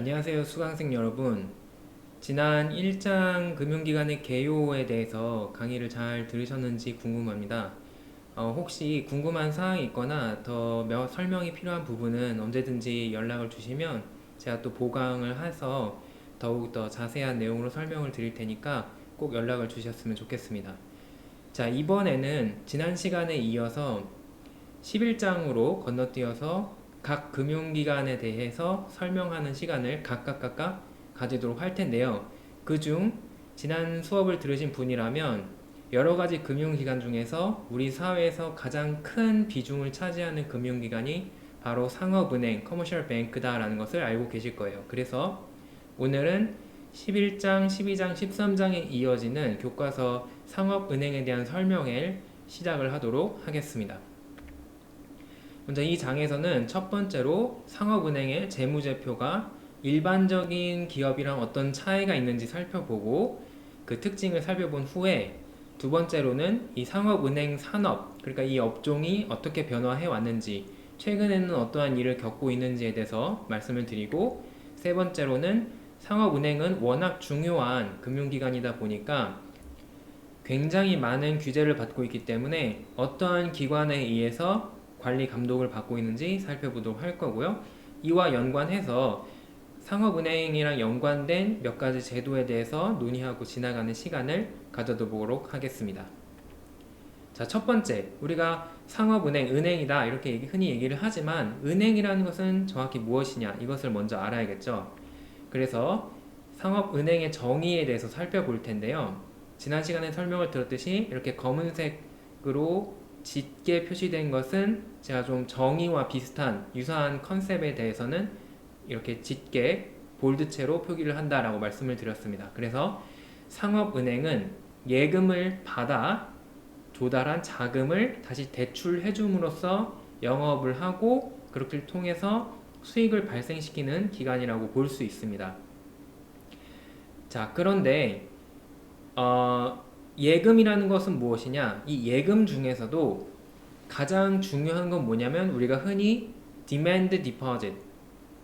안녕하세요, 수강생 여러분. 지난 1장 금융기관의 개요에 대해서 강의를 잘 들으셨는지 궁금합니다. 혹시 궁금한 사항이 있거나 더 설명이 필요한 부분은 언제든지 연락을 주시면 제가 또 보강을 해서 더욱더 자세한 내용으로 설명을 드릴 테니까 꼭 연락을 주셨으면 좋겠습니다. 자, 이번에는 지난 시간에 이어서 11장으로 건너뛰어서 각 금융기관에 대해서 설명하는 시간을 각각 가지도록 할 텐데요. 그중 지난 수업을 들으신 분이라면 여러 가지 금융기관 중에서 우리 사회에서 가장 큰 비중을 차지하는 금융기관이 바로 상업은행, 커머셜 뱅크다라는 것을 알고 계실 거예요. 그래서 오늘은 11장, 12장, 13장에 이어지는 교과서 상업은행에 대한 설명을 시작을 하도록 하겠습니다. 먼저 이 장에서는 첫 번째로 상업은행의 재무제표가 일반적인 기업이랑 어떤 차이가 있는지 살펴보고 그 특징을 살펴본 후에 두 번째로는 이 상업은행 산업, 그러니까 이 업종이 어떻게 변화해 왔는지, 최근에는 어떠한 일을 겪고 있는지에 대해서 말씀을 드리고, 세 번째로는 상업은행은 워낙 중요한 금융기관이다 보니까 굉장히 많은 규제를 받고 있기 때문에 어떠한 기관에 의해서 관리 감독을 받고 있는지 살펴보도록 할 거고요. 이와 연관해서 상업은행이랑 연관된 몇 가지 제도에 대해서 논의하고 지나가는 시간을 가져보도록 하겠습니다. 자, 첫 번째, 우리가 상업은행, 은행이다 이렇게 흔히 얘기를 하지만 은행이라는 것은 정확히 무엇이냐 이것을 먼저 알아야겠죠. 그래서 상업은행의 정의에 대해서 살펴볼 텐데요. 지난 시간에 설명을 들었듯이 이렇게 검은색으로 짙게 표시된 것은 제가 좀 정의와 비슷한 유사한 컨셉에 대해서는 이렇게 짙게 볼드체로 표기를 한다라고 말씀을 드렸습니다. 그래서 상업은행은 예금을 받아 조달한 자금을 다시 대출해 줌으로써 영업을 하고 그렇게 통해서 수익을 발생시키는 기관이라고 볼 수 있습니다. 자, 그런데 예금이라는 것은 무엇이냐? 이 예금 중에서도 가장 중요한 건 뭐냐면 우리가 흔히 demand deposit,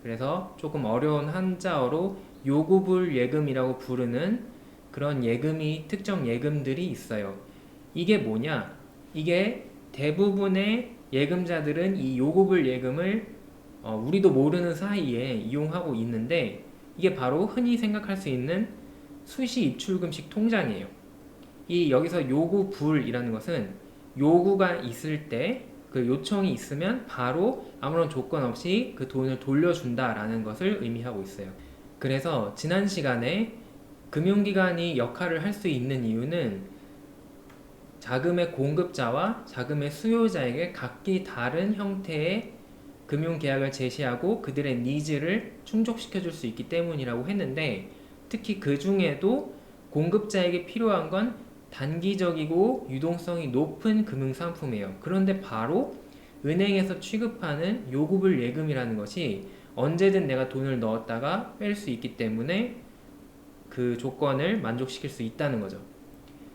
그래서 조금 어려운 한자어로 요구불 예금이라고 부르는 그런 예금이 특정 예금들이 있어요. 이게 뭐냐? 이게 대부분의 예금자들은 이 요구불 예금을 우리도 모르는 사이에 이용하고 있는데 이게 바로 흔히 생각할 수 있는 수시 입출금식 통장이에요. 이 여기서 요구불이라는 것은 요구가 있을 때 그 요청이 있으면 바로 아무런 조건 없이 그 돈을 돌려준다라는 것을 의미하고 있어요. 그래서 지난 시간에 금융기관이 역할을 할 수 있는 이유는 자금의 공급자와 자금의 수요자에게 각기 다른 형태의 금융계약을 제시하고 그들의 니즈를 충족시켜 줄 수 있기 때문이라고 했는데, 특히 그 중에도 공급자에게 필요한 건 단기적이고 유동성이 높은 금융상품이에요. 그런데 바로 은행에서 취급하는 요구불 예금이라는 것이 언제든 내가 돈을 넣었다가 뺄 수 있기 때문에 그 조건을 만족시킬 수 있다는 거죠.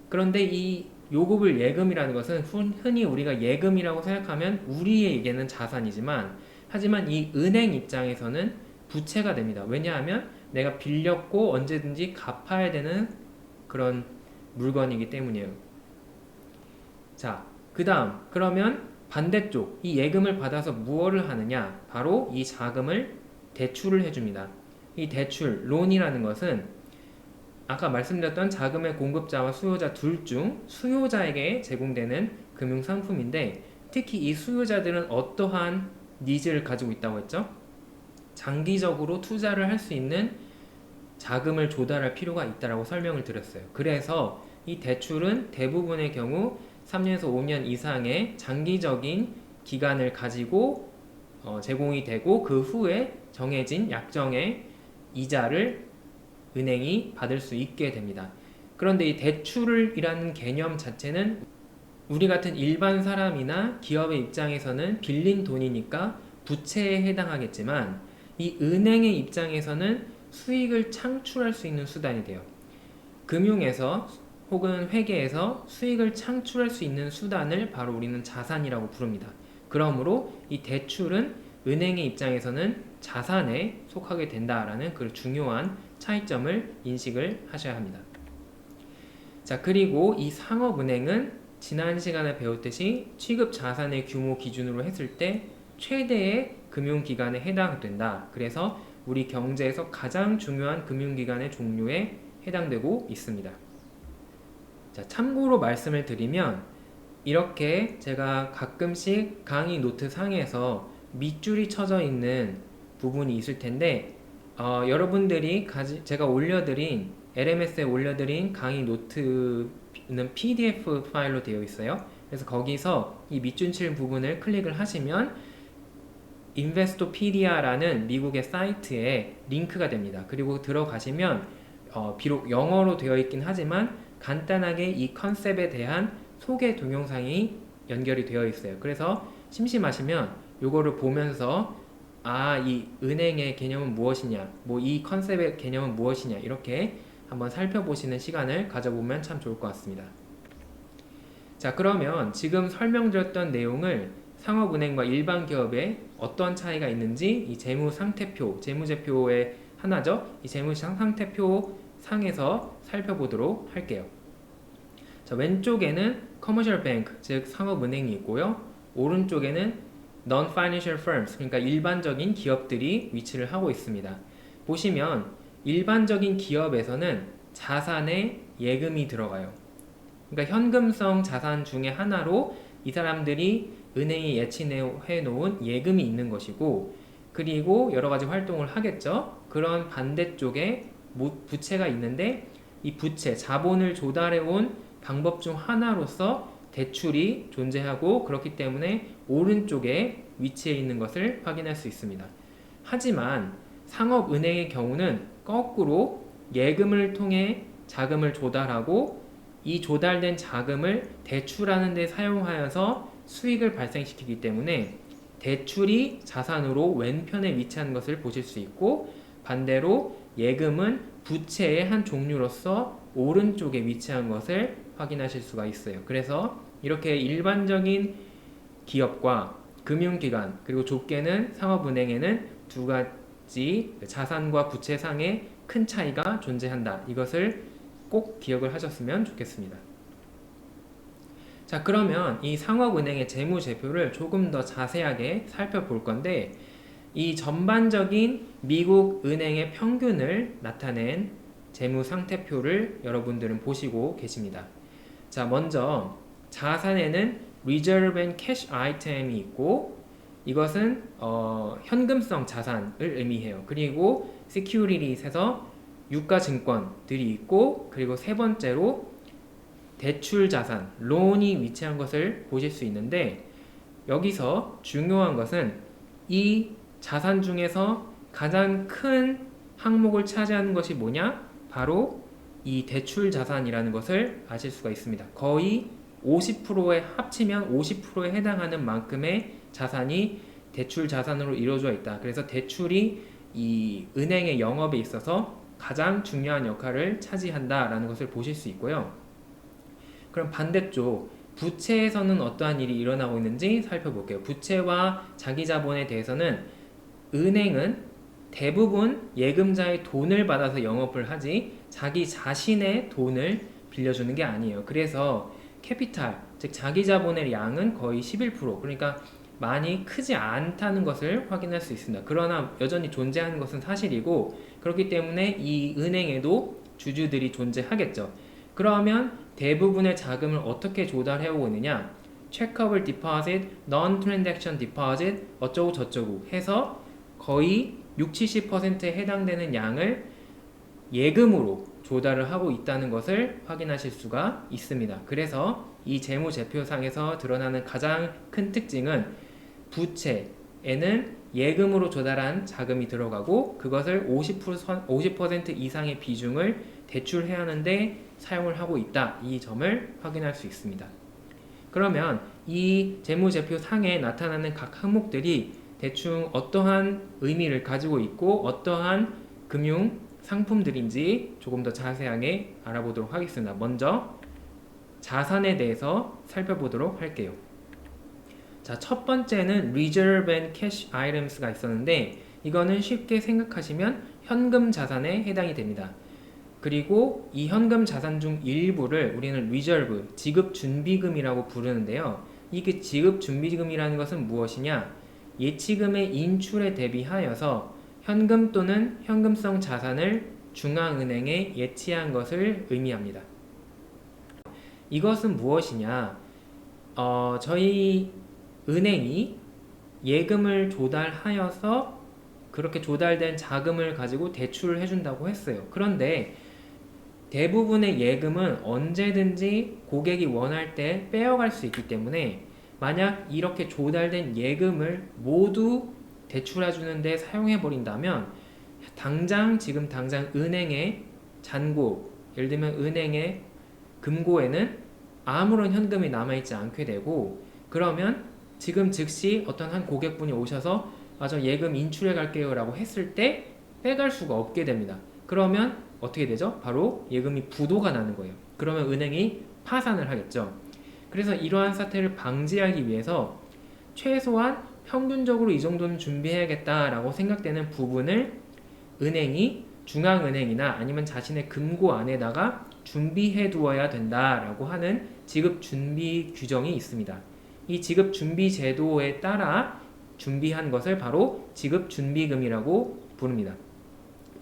그런데 이 요구불 예금이라는 것은 흔히 우리가 예금이라고 생각하면 우리에게는 자산이지만, 하지만 이 은행 입장에서는 부채가 됩니다. 왜냐하면 내가 빌렸고 언제든지 갚아야 되는 그런 물건이기 때문이에요. 자, 그 다음 그러면 반대쪽 이 예금을 받아서 무엇을 하느냐? 바로 이 자금을 대출을 해줍니다. 이 대출, 론이라는 것은 아까 말씀드렸던 자금의 공급자와 수요자 둘 중 수요자에게 제공되는 금융상품인데, 특히 이 수요자들은 어떠한 니즈를 가지고 있다고 했죠? 장기적으로 투자를 할 수 있는 자금을 조달할 필요가 있다고 설명을 드렸어요. 그래서 이 대출은 대부분의 경우 3년에서 5년 이상의 장기적인 기간을 가지고 제공이 되고 그 후에 정해진 약정의 이자를 은행이 받을 수 있게 됩니다. 그런데 이 대출이라는 개념 자체는 우리 같은 일반 사람이나 기업의 입장에서는 빌린 돈이니까 부채에 해당하겠지만, 이 은행의 입장에서는 수익을 창출할 수 있는 수단이 돼요. 금융에서 혹은 회계에서 수익을 창출할 수 있는 수단을 바로 우리는 자산이라고 부릅니다. 그러므로 이 대출은 은행의 입장에서는 자산에 속하게 된다라는 그 중요한 차이점을 인식을 하셔야 합니다. 자, 그리고 이 상업은행은 지난 시간에 배웠듯이 취급 자산의 규모 기준으로 했을 때 최대의 금융기관에 해당된다. 그래서 우리 경제에서 가장 중요한 금융기관의 종류에 해당되고 있습니다. 자, 참고로 말씀을 드리면 이렇게 제가 가끔씩 강의 노트 상에서 밑줄이 쳐져 있는 부분이 있을 텐데 여러분들이 제가 올려드린 LMS에 올려드린 강의 노트는 PDF 파일로 되어 있어요. 그래서 거기서 이 밑줄 칠 부분을 클릭을 하시면 인베스토피디아라는 미국의 사이트에 링크가 됩니다. 그리고 들어가시면 비록 영어로 되어 있긴 하지만 간단하게 이 컨셉에 대한 소개 동영상이 연결이 되어 있어요. 그래서 심심하시면 요거를 보면서 이 은행의 개념은 무엇이냐, 뭐 이 컨셉의 개념은 무엇이냐 이렇게 한번 살펴보시는 시간을 가져보면 참 좋을 것 같습니다. 자, 그러면 지금 설명드렸던 내용을 상업은행과 일반 기업에 어떤 차이가 있는지 이 재무상태표, 재무제표의 하나죠. 이 재무상태표 상에서 살펴보도록 할게요. 자, 왼쪽에는 commercial bank, 즉 상업은행이 있고요. 오른쪽에는 non-financial firms, 그러니까 일반적인 기업들이 위치를 하고 있습니다. 보시면 일반적인 기업에서는 자산에 예금이 들어가요. 그러니까 현금성 자산 중에 하나로 이 사람들이 은행이 예치해 놓은 예금이 있는 것이고, 그리고 여러 가지 활동을 하겠죠. 그런 반대쪽에 부채가 있는데 이 부채, 자본을 조달해 온 방법 중 하나로서 대출이 존재하고, 그렇기 때문에 오른쪽에 위치해 있는 것을 확인할 수 있습니다. 하지만 상업은행의 경우는 거꾸로 예금을 통해 자금을 조달하고 이 조달된 자금을 대출하는 데 사용하여서 수익을 발생시키기 때문에 대출이 자산으로 왼편에 위치한 것을 보실 수 있고, 반대로 예금은 부채의 한 종류로서 오른쪽에 위치한 것을 확인하실 수가 있어요. 그래서 이렇게 일반적인 기업과 금융기관, 그리고 좁게는 상업은행에는 두 가지 자산과 부채상의 큰 차이가 존재한다. 이것을 꼭 기억을 하셨으면 좋겠습니다. 자, 그러면 이 상업은행의 재무제표를 조금 더 자세하게 살펴볼 건데, 이 전반적인 미국 은행의 평균을 나타낸 재무상태표를 여러분들은 보시고 계십니다. 자, 먼저 자산에는 Reserve and Cash 아이템이 있고, 이것은 현금성 자산을 의미해요. 그리고 Securities에서 유가증권들이 있고, 그리고 세 번째로 대출 자산, 론이 위치한 것을 보실 수 있는데, 여기서 중요한 것은 이 자산 중에서 가장 큰 항목을 차지하는 것이 뭐냐? 바로 이 대출 자산이라는 것을 아실 수가 있습니다. 거의 50%에 합치면 50%에 해당하는 만큼의 자산이 대출 자산으로 이루어져 있다. 그래서 대출이 이 은행의 영업에 있어서 가장 중요한 역할을 차지한다라는 것을 보실 수 있고요. 그럼 반대쪽 부채에서는 어떠한 일이 일어나고 있는지 살펴볼게요. 부채와 자기자본에 대해서는 은행은 대부분 예금자의 돈을 받아서 영업을 하지 자기 자신의 돈을 빌려주는 게 아니에요. 그래서 캐피탈, 즉 자기자본의 양은 거의 11%, 그러니까 많이 크지 않다는 것을 확인할 수 있습니다. 그러나 여전히 존재하는 것은 사실이고, 그렇기 때문에 이 은행에도 주주들이 존재하겠죠. 그러면 대부분의 자금을 어떻게 조달해 오고 있느냐? 체크업을 디포짓, non-transaction deposit 어쩌고 저쩌고 해서 거의 60-70%에 해당되는 양을 예금으로 조달을 하고 있다는 것을 확인하실 수가 있습니다. 그래서 이 재무제표상에서 드러나는 가장 큰 특징은 부채에는 예금으로 조달한 자금이 들어가고, 그것을 50% 이상의 비중을 대출해야 하는데 사용을 하고 있다. 이 점을 확인할 수 있습니다. 그러면 이 재무제표 상에 나타나는 각 항목들이 대충 어떠한 의미를 가지고 있고 어떠한 금융 상품들인지 조금 더 자세하게 알아보도록 하겠습니다. 먼저 자산에 대해서 살펴보도록 할게요. 자, 첫 번째는 Reserve and Cash Items가 있었는데 이거는 쉽게 생각하시면 현금 자산에 해당이 됩니다. 그리고 이 현금 자산 중 일부를 우리는 Reserve, 지급 준비금이라고 부르는데요. 이게 지급 준비금이라는 것은 무엇이냐? 예치금의 인출에 대비하여서 현금 또는 현금성 자산을 중앙은행에 예치한 것을 의미합니다. 이것은 무엇이냐? 저희 은행이 예금을 조달하여서 그렇게 조달된 자금을 가지고 대출을 해준다고 했어요. 그런데 대부분의 예금은 언제든지 고객이 원할 때 빼어갈 수 있기 때문에 만약 이렇게 조달된 예금을 모두 대출해주는데 사용해버린다면 지금 당장 은행의 잔고, 예를 들면 은행의 금고에는 아무런 현금이 남아있지 않게 되고, 그러면 지금 즉시 어떤 한 고객분이 오셔서 저 예금 인출해 갈게요 라고 했을 때 빼갈 수가 없게 됩니다. 그러면 어떻게 되죠? 바로 예금이 부도가 나는 거예요. 그러면 은행이 파산을 하겠죠. 그래서 이러한 사태를 방지하기 위해서 최소한 평균적으로 이 정도는 준비해야겠다라고 생각되는 부분을 은행이 중앙은행이나 아니면 자신의 금고 안에다가 준비해 두어야 된다라고 하는 지급 준비 규정이 있습니다. 이 지급 준비 제도에 따라 준비한 것을 바로 지급 준비금이라고 부릅니다.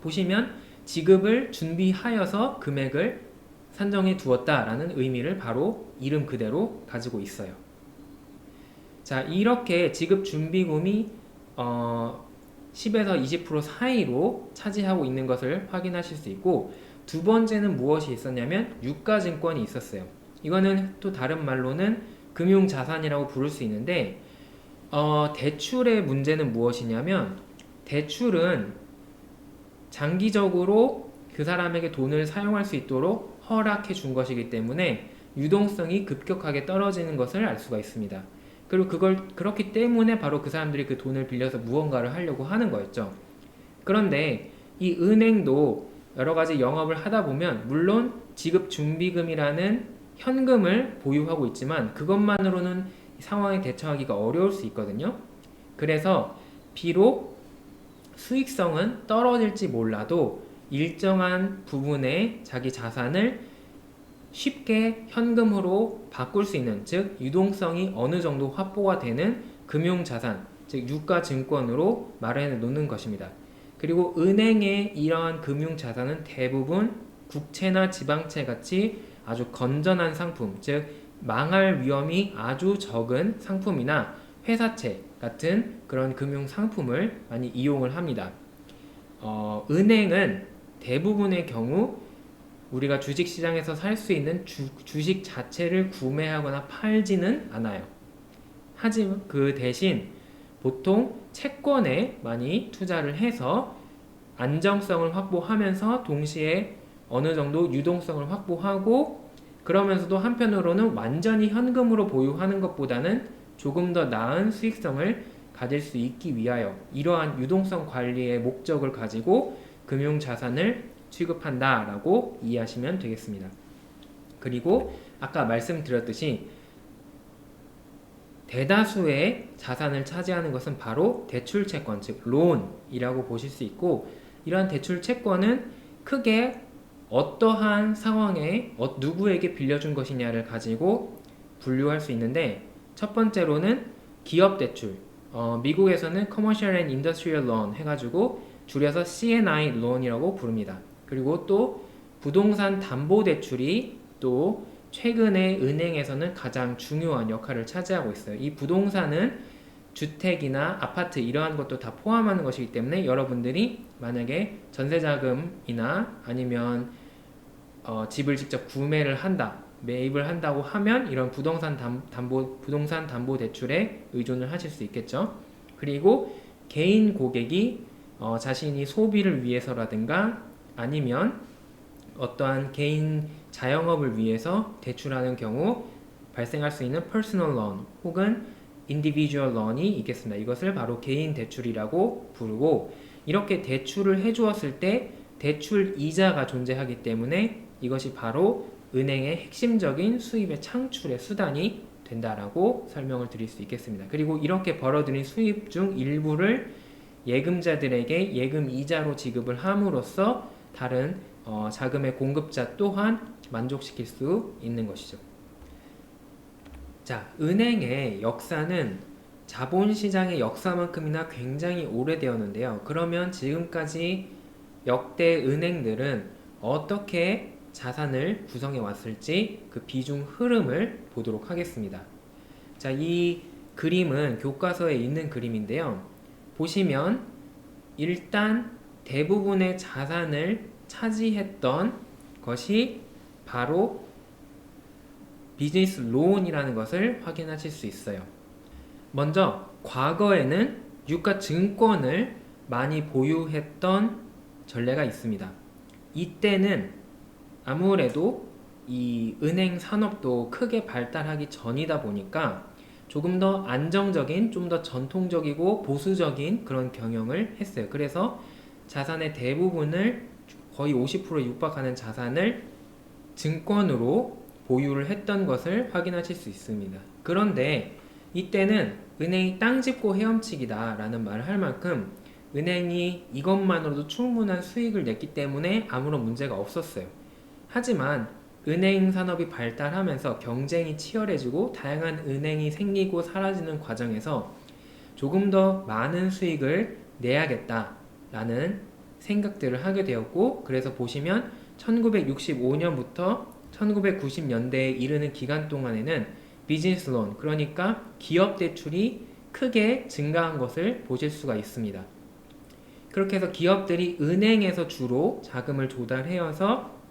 보시면 지급을 준비하여서 금액을 산정해 두었다라는 의미를 바로 이름 그대로 가지고 있어요. 자, 이렇게 지급 준비금이 10에서 20% 사이로 차지하고 있는 것을 확인하실 수 있고, 두 번째는 무엇이 있었냐면 유가증권이 있었어요. 이거는 또 다른 말로는 금융자산이라고 부를 수 있는데, 대출의 문제는 무엇이냐면 대출은 장기적으로 그 사람에게 돈을 사용할 수 있도록 허락해 준 것이기 때문에 유동성이 급격하게 떨어지는 것을 알 수가 있습니다. 그리고 그렇기 때문에 바로 그 사람들이 그 돈을 빌려서 무언가를 하려고 하는 거였죠. 그런데 이 은행도 여러 가지 영업을 하다 보면 물론 지급 준비금이라는 현금을 보유하고 있지만 그것만으로는 상황에 대처하기가 어려울 수 있거든요. 그래서 비록 수익성은 떨어질지 몰라도 일정한 부분의 자기 자산을 쉽게 현금으로 바꿀 수 있는, 즉 유동성이 어느 정도 확보가 되는 금융자산, 즉 유가증권으로 마련해 놓는 것입니다. 그리고 은행의 이러한 금융자산은 대부분 국채나 지방채 같이 아주 건전한 상품, 즉 망할 위험이 아주 적은 상품이나 회사채 같은 그런 금융 상품을 많이 이용을 합니다. 은행은 대부분의 경우 우리가 주식시장에서 살 수 있는 주식 자체를 구매하거나 팔지는 않아요. 하지만 그 대신 보통 채권에 많이 투자를 해서 안정성을 확보하면서 동시에 어느 정도 유동성을 확보하고, 그러면서도 한편으로는 완전히 현금으로 보유하는 것보다는 조금 더 나은 수익성을 가질 수 있기 위하여 이러한 유동성 관리의 목적을 가지고 금융자산을 취급한다라고 이해하시면 되겠습니다. 그리고 아까 말씀드렸듯이 대다수의 자산을 차지하는 것은 바로 대출채권, 즉 론이라고 보실 수 있고, 이러한 대출채권은 크게 어떠한 상황에 누구에게 빌려준 것이냐를 가지고 분류할 수 있는데, 첫 번째로는 기업대출, 미국에서는 Commercial and Industrial Loan 해가지고 줄여서 C&I Loan이라고 부릅니다. 그리고 또 부동산 담보대출이 또 최근에 은행에서는 가장 중요한 역할을 차지하고 있어요. 이 부동산은 주택이나 아파트 이러한 것도 다 포함하는 것이기 때문에 여러분들이 만약에 전세자금이나 아니면 집을 직접 구매를 한다, 매입을 한다고 하면 이런 부동산 담보 대출에 의존을 하실 수 있겠죠. 그리고 개인 고객이 자신이 소비를 위해서라든가 아니면 어떠한 개인 자영업을 위해서 대출하는 경우 발생할 수 있는 퍼스널 론 혹은 인디비주얼 론이 있겠습니다. 이것을 바로 개인 대출이라고 부르고, 이렇게 대출을 해주었을 때 대출 이자가 존재하기 때문에 이것이 바로 은행의 핵심적인 수입의 창출의 수단이 된다라고 설명을 드릴 수 있겠습니다. 그리고 이렇게 벌어들인 수입 중 일부를 예금자들에게 예금 이자로 지급을 함으로써 다른 자금의 공급자 또한 만족시킬 수 있는 것이죠. 자, 은행의 역사는 자본시장의 역사만큼이나 굉장히 오래되었는데요. 그러면 지금까지 역대 은행들은 어떻게 자산을 구성해 왔을지 그 비중 흐름을 보도록 하겠습니다. 자, 이 그림은 교과서에 있는 그림인데요. 보시면 일단 대부분의 자산을 차지했던 것이 바로 비즈니스 론이라는 것을 확인하실 수 있어요. 먼저 과거에는 유가 증권을 많이 보유했던 전례가 있습니다. 이때는 아무래도 이 은행 산업도 크게 발달하기 전이다 보니까 조금 더 안정적인, 좀 더 전통적이고 보수적인 그런 경영을 했어요. 그래서 자산의 대부분을 거의 50%에 육박하는 자산을 증권으로 보유를 했던 것을 확인하실 수 있습니다. 그런데 이때는 은행이 땅 짚고 헤엄치기다 라는 말을 할 만큼 은행이 이것만으로도 충분한 수익을 냈기 때문에 아무런 문제가 없었어요. 하지만 은행 산업이 발달하면서 경쟁이 치열해지고 다양한 은행이 생기고 사라지는 과정에서 조금 더 많은 수익을 내야겠다라는 생각들을 하게 되었고, 그래서 보시면 1965년부터 1990년대에 이르는 기간 동안에는 비즈니스 론, 그러니까 기업 대출이 크게 증가한 것을 보실 수가 있습니다. 그렇게 해서 기업들이 은행에서 주로 자금을 조달해서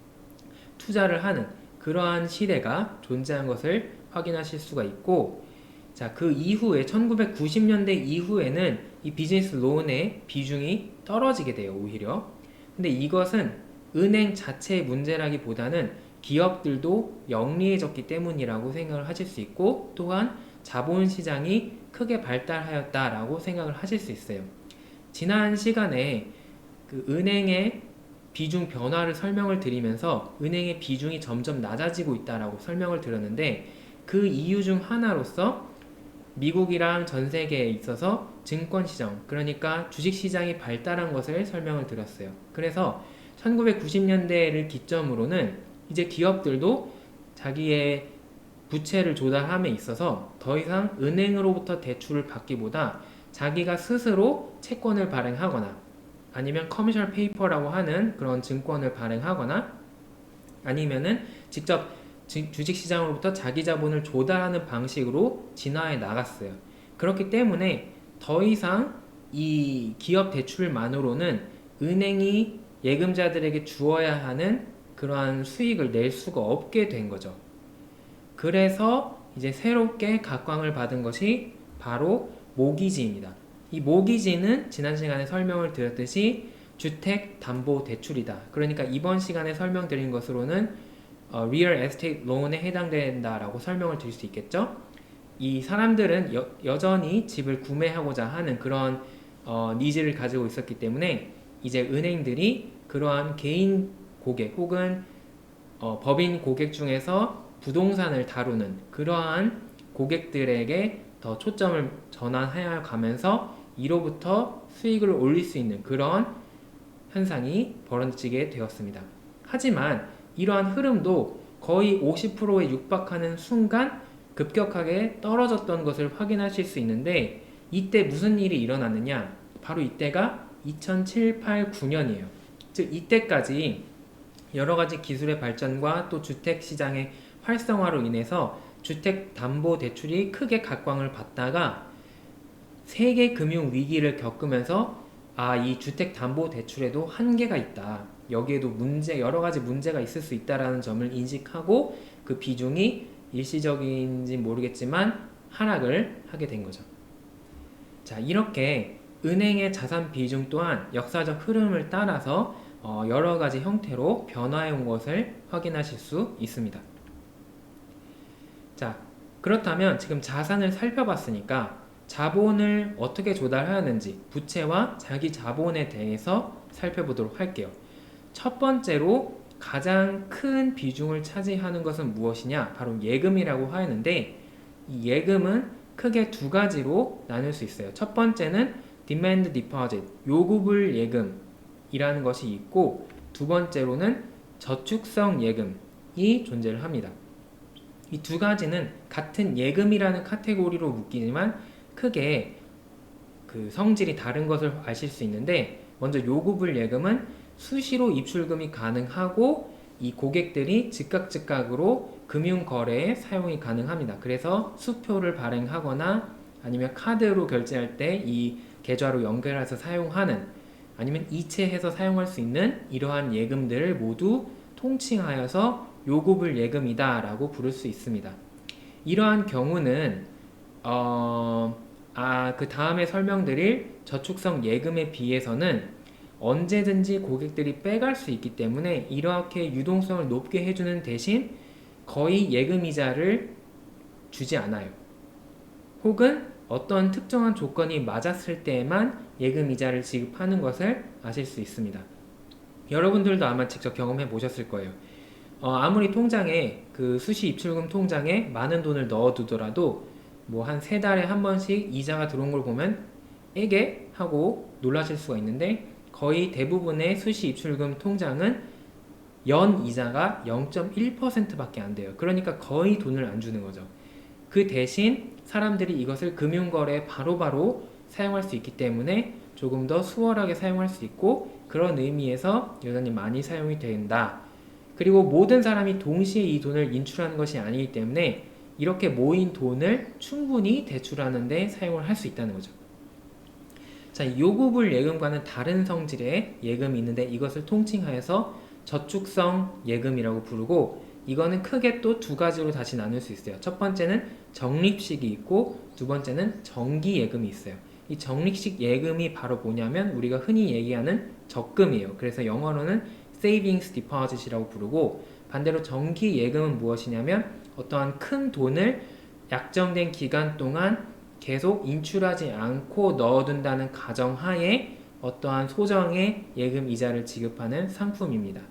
투자를 하는 그러한 시대가 존재한 것을 확인하실 수가 있고, 자, 그 이후에 1990년대 이후에는 이 비즈니스 론의 비중이 떨어지게 돼요, 오히려. 근데 이것은 은행 자체의 문제라기보다는 기업들도 영리해졌기 때문이라고 생각을 하실 수 있고, 또한 자본시장이 크게 발달하였다라고 생각을 하실 수 있어요. 지난 시간에 그 은행의 비중 변화를 설명을 드리면서 은행의 비중이 점점 낮아지고 있다라고 설명을 드렸는데, 그 이유 중 하나로서 미국이랑 전 세계에 있어서 증권시장, 그러니까 주식시장이 발달한 것을 설명을 드렸어요. 그래서 1990년대를 기점으로는 이제 기업들도 자기의 부채를 조달함에 있어서 더 이상 은행으로부터 대출을 받기보다 자기가 스스로 채권을 발행하거나 아니면 커머셜 페이퍼라고 하는 그런 증권을 발행하거나 아니면은 직접 주식시장으로부터 자기 자본을 조달하는 방식으로 진화해 나갔어요. 그렇기 때문에 더 이상 이 기업 대출만으로는 은행이 예금자들에게 주어야 하는 그러한 수익을 낼 수가 없게 된 거죠. 그래서 이제 새롭게 각광을 받은 것이 바로 모기지입니다. 이 모기지는 지난 시간에 설명을 드렸듯이 주택담보대출이다. 그러니까 이번 시간에 설명드린 것으로는 Real Estate Loan에 해당된다라고 설명을 드릴 수 있겠죠. 이 사람들은 여전히 집을 구매하고자 하는 그런 니즈를 가지고 있었기 때문에 이제 은행들이 그러한 개인 고객 혹은 법인 고객 중에서 부동산을 다루는 그러한 고객들에게 더 초점을 전환하여 가면서 이로부터 수익을 올릴 수 있는 그런 현상이 벌어지게 되었습니다. 하지만 이러한 흐름도 거의 50%에 육박하는 순간 급격하게 떨어졌던 것을 확인하실 수 있는데, 이때 무슨 일이 일어났느냐? 바로 이때가 2007, 8, 9년이에요. 즉 이때까지 여러가지 기술의 발전과 또 주택시장의 활성화로 인해서 주택담보대출이 크게 각광을 받다가 세계 금융 위기를 겪으면서 이 주택담보대출에도 한계가 있다. 여기에도 여러가지 문제가 있을 수 있다라는 점을 인식하고 그 비중이 일시적인지 모르겠지만 하락을 하게 된 거죠. 자, 이렇게 은행의 자산 비중 또한 역사적 흐름을 따라서 여러가지 형태로 변화해 온 것을 확인하실 수 있습니다. 자, 그렇다면 지금 자산을 살펴봤으니까 자본을 어떻게 조달하였는지 부채와 자기 자본에 대해서 살펴보도록 할게요. 첫 번째로 가장 큰 비중을 차지하는 것은 무엇이냐? 바로 예금이라고 하였는데, 이 예금은 크게 두 가지로 나눌 수 있어요. 첫 번째는 demand deposit, 요구불 예금이라는 것이 있고, 두 번째로는 저축성 예금이 존재를 합니다. 이 두 가지는 같은 예금이라는 카테고리로 묶이지만 크게 그 성질이 다른 것을 아실 수 있는데, 먼저 요구불 예금은 수시로 입출금이 가능하고 이 고객들이 즉각으로 금융거래에 사용이 가능합니다. 그래서 수표를 발행하거나 아니면 카드로 결제할 때 이 계좌로 연결해서 사용하는, 아니면 이체해서 사용할 수 있는 이러한 예금들을 모두 통칭하여서 요구불 예금이다 라고 부를 수 있습니다. 이러한 경우는 그 다음에 설명드릴 저축성 예금에 비해서는 언제든지 고객들이 빼갈 수 있기 때문에 이렇게 유동성을 높게 해주는 대신 거의 예금이자를 주지 않아요. 혹은 어떤 특정한 조건이 맞았을 때에만 예금이자를 지급하는 것을 아실 수 있습니다. 여러분들도 아마 직접 경험해 보셨을 거예요. 아무리 통장에 그 수시 입출금 통장에 많은 돈을 넣어두더라도 뭐 한 3달에 한 번씩 이자가 들어온 걸 보면 에게? 하고 놀라실 수가 있는데, 거의 대부분의 수시 입출금 통장은 연 이자가 0.1%밖에 안 돼요. 그러니까 거의 돈을 안 주는 거죠. 그 대신 사람들이 이것을 금융거래에 바로바로 사용할 수 있기 때문에 조금 더 수월하게 사용할 수 있고, 그런 의미에서 여전히 많이 사용이 된다. 그리고 모든 사람이 동시에 이 돈을 인출하는 것이 아니기 때문에 이렇게 모인 돈을 충분히 대출하는 데 사용을 할 수 있다는 거죠. 자, 요구불 예금과는 다른 성질의 예금이 있는데 이것을 통칭하여서 저축성 예금이라고 부르고, 이거는 크게 또 두 가지로 다시 나눌 수 있어요. 첫 번째는 적립식이 있고, 두 번째는 정기 예금이 있어요. 이 적립식 예금이 바로 뭐냐면 우리가 흔히 얘기하는 적금이에요. 그래서 영어로는 savings deposit이라고 부르고, 반대로 정기 예금은 무엇이냐면 어떠한 큰 돈을 약정된 기간 동안 계속 인출하지 않고 넣어둔다는 가정하에 어떠한 소정의 예금 이자를 지급하는 상품입니다.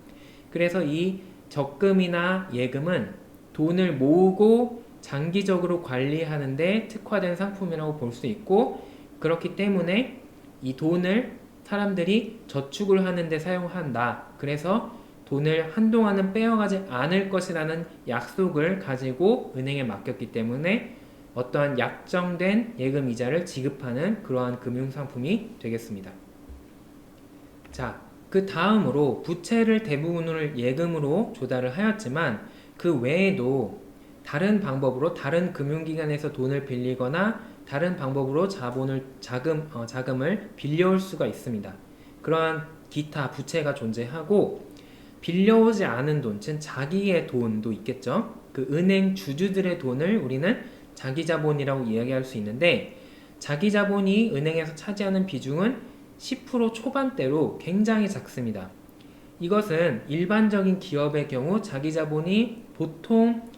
그래서 이 적금이나 예금은 돈을 모으고 장기적으로 관리하는데 특화된 상품이라고 볼 수 있고, 그렇기 때문에 이 돈을 사람들이 저축을 하는데 사용한다. 그래서 돈을 한동안은 빼어가지 않을 것이라는 약속을 가지고 은행에 맡겼기 때문에 어떠한 약정된 예금 이자를 지급하는 그러한 금융상품이 되겠습니다. 자, 그 다음으로 부채를 대부분을 예금으로 조달을 하였지만 그 외에도 다른 방법으로 다른 금융기관에서 돈을 빌리거나 다른 방법으로 자금을 빌려올 수가 있습니다. 그러한 기타 부채가 존재하고, 빌려오지 않은 돈, 즉 자기의 돈도 있겠죠. 그 은행 주주들의 돈을 우리는 자기자본이라고 이야기할 수 있는데, 자기자본이 은행에서 차지하는 비중은 10% 초반대로 굉장히 작습니다. 이것은 일반적인 기업의 경우 자기자본이 보통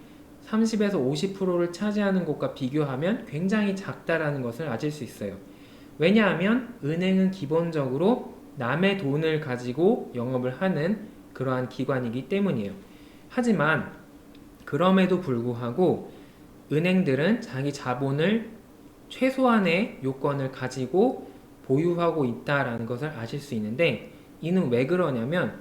30에서 50%를 차지하는 것과 비교하면 굉장히 작다라는 것을 아실 수 있어요. 왜냐하면 은행은 기본적으로 남의 돈을 가지고 영업을 하는 그러한 기관이기 때문이에요. 하지만 그럼에도 불구하고 은행들은 자기 자본을 최소한의 요건을 가지고 보유하고 있다라는 것을 아실 수 있는데, 이는 왜 그러냐면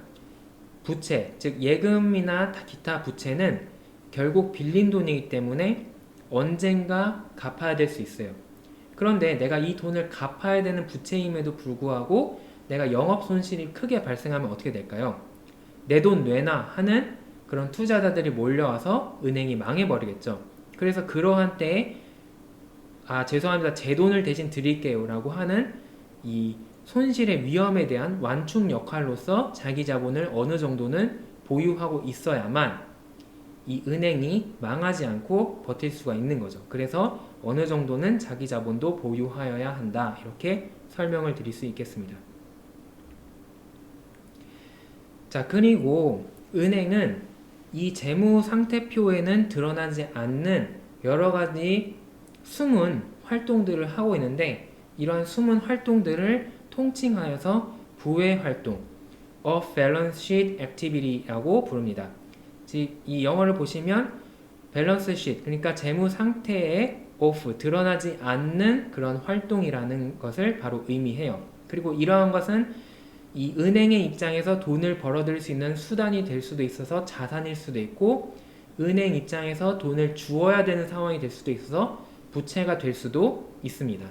부채, 즉 예금이나 기타 부채는 결국 빌린 돈이기 때문에 언젠가 갚아야 될 수 있어요. 그런데 내가 이 돈을 갚아야 되는 부채임에도 불구하고 내가 영업 손실이 크게 발생하면 어떻게 될까요? 내 돈 내놔 하는 그런 투자자들이 몰려와서 은행이 망해버리겠죠. 그래서 그러한 때에 죄송합니다, 제 돈을 대신 드릴게요 라고 하는 이 손실의 위험에 대한 완충 역할로서 자기 자본을 어느 정도는 보유하고 있어야만 이 은행이 망하지 않고 버틸 수가 있는 거죠. 그래서 어느 정도는 자기 자본도 보유하여야 한다, 이렇게 설명을 드릴 수 있겠습니다. 자, 그리고 은행은 이 재무 상태표에는 드러나지 않는 여러 가지 숨은 활동들을 하고 있는데, 이러한 숨은 활동들을 통칭하여서 부의 활동, Off Balance Sheet Activity라고 부릅니다. 즉, 이 영어를 보시면 밸런스 시트, 그러니까 재무 상태의 오프, 드러나지 않는 그런 활동이라는 것을 바로 의미해요. 그리고 이러한 것은 이 은행의 입장에서 돈을 벌어들일 수 있는 수단이 될 수도 있어서 자산일 수도 있고, 은행 입장에서 돈을 주어야 되는 상황이 될 수도 있어서 부채가 될 수도 있습니다.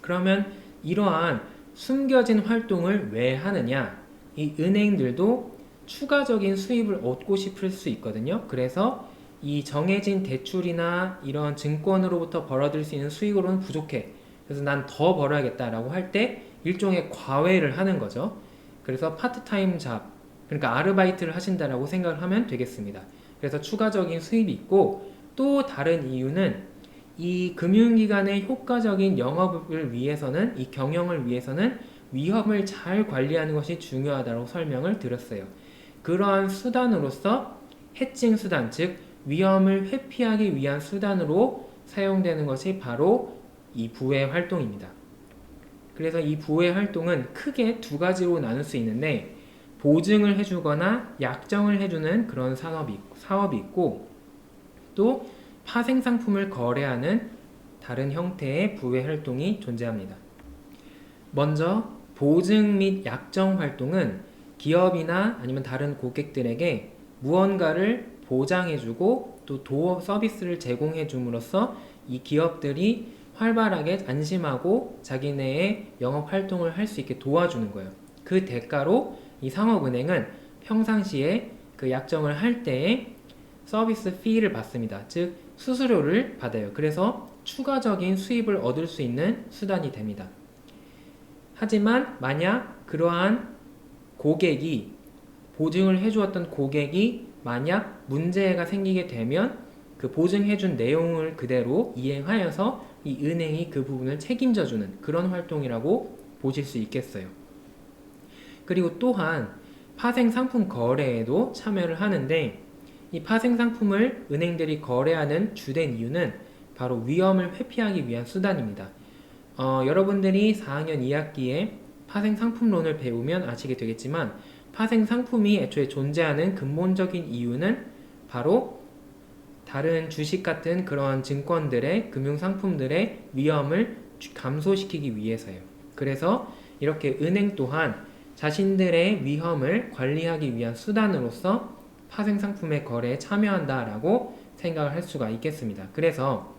그러면 이러한 숨겨진 활동을 왜 하느냐? 이 은행들도 추가적인 수입을 얻고 싶을 수 있거든요. 그래서 이 정해진 대출이나 이런 증권으로부터 벌어들일 수 있는 수익으로는 부족해. 그래서 난 더 벌어야겠다라고 할 때 일종의 과외를 하는 거죠. 그래서 파트타임 잡, 그러니까 아르바이트를 하신다라고 생각을 하면 되겠습니다. 그래서 추가적인 수입이 있고, 또 다른 이유는 이 금융기관의 효과적인 영업을 위해서는, 이 경영을 위해서는 위험을 잘 관리하는 것이 중요하다고 설명을 드렸어요. 그러한 수단으로서 해칭 수단, 즉 위험을 회피하기 위한 수단으로 사용되는 것이 바로 이 부의 활동입니다. 그래서 이 부의 활동은 크게 두 가지로 나눌 수 있는데, 보증을 해주거나 약정을 해주는 그런 사업이 있고, 또 파생상품을 거래하는 다른 형태의 부의 활동이 존재합니다. 먼저 보증 및 약정 활동은 기업이나 아니면 다른 고객들에게 무언가를 보장해주고 또 도어 서비스를 제공해줌으로써 이 기업들이 활발하게 안심하고 자기네의 영업 활동을 할 수 있게 도와주는 거예요. 그 대가로 이 상업은행은 평상시에 그 약정을 할 때에 서비스 피를 받습니다. 즉 수수료를 받아요. 그래서 추가적인 수입을 얻을 수 있는 수단이 됩니다. 하지만 만약 그러한 고객이, 보증을 해주었던 고객이 만약 문제가 생기게 되면 그 보증해준 내용을 그대로 이행하여서 이 은행이 그 부분을 책임져주는 그런 활동이라고 보실 수 있겠어요. 그리고 또한 파생상품 거래에도 참여를 하는데, 이 파생상품을 은행들이 거래하는 주된 이유는 바로 위험을 회피하기 위한 수단입니다. 여러분들이 4학년 2학기에 파생상품론을 배우면 아시게 되겠지만, 파생상품이 애초에 존재하는 근본적인 이유는 바로 다른 주식 같은 그런 증권들의, 금융상품들의 위험을 감소시키기 위해서예요. 그래서 이렇게 은행 또한 자신들의 위험을 관리하기 위한 수단으로서 파생상품의 거래에 참여한다라고 생각을 할 수가 있겠습니다. 그래서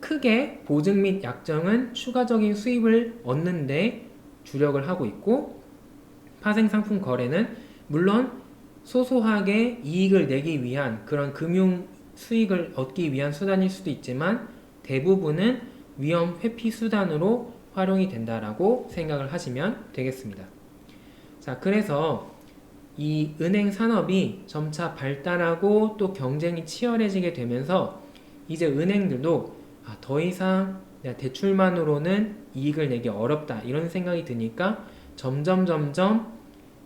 크게 보증 및 약정은 추가적인 수입을 얻는 데 주력을 하고 있고, 파생상품 거래는 물론 소소하게 이익을 내기 위한 그런 금융 수익을 얻기 위한 수단일 수도 있지만 대부분은 위험 회피 수단으로 활용이 된다라고 생각을 하시면 되겠습니다. 자, 그래서 이 은행 산업이 점차 발달하고 또 경쟁이 치열해지게 되면서 이제 은행들도 더 이상 대출만으로는 이익을 내기 어렵다 이런 생각이 드니까 점점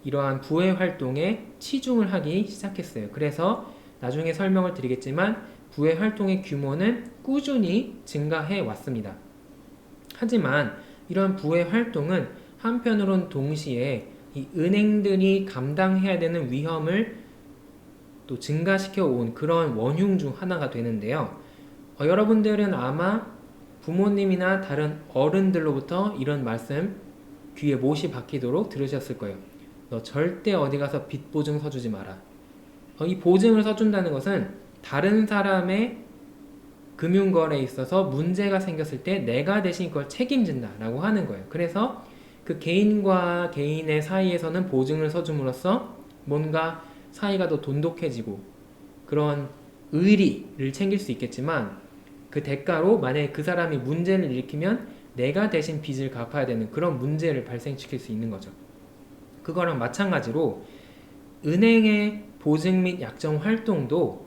이러한 부의 활동에 치중을 하기 시작했어요. 그래서 나중에 설명을 드리겠지만 부의 활동의 규모는 꾸준히 증가해 왔습니다. 하지만 이런 부의 활동은 한편으론 동시에 이 은행들이 감당해야 되는 위험을 또 증가시켜 온 그런 원흉 중 하나가 되는데요. 여러분들은 아마 부모님이나 다른 어른들로부터 이런 말씀 귀에 못이 박히도록 들으셨을 거예요. 너 절대 어디 가서 빚 보증 서주지 마라. 이 보증을 서준다는 것은 다른 사람의 금융거래에 있어서 문제가 생겼을 때 내가 대신 그걸 책임진다 라고 하는 거예요. 그래서 그 개인과 개인의 사이에서는 보증을 서줌으로써 뭔가 사이가 더 돈독해지고 그런 의리를 챙길 수 있겠지만, 그 대가로 만약에 그 사람이 문제를 일으키면 내가 대신 빚을 갚아야 되는 그런 문제를 발생시킬 수 있는 거죠. 그거랑 마찬가지로 은행의 보증 및 약정 활동도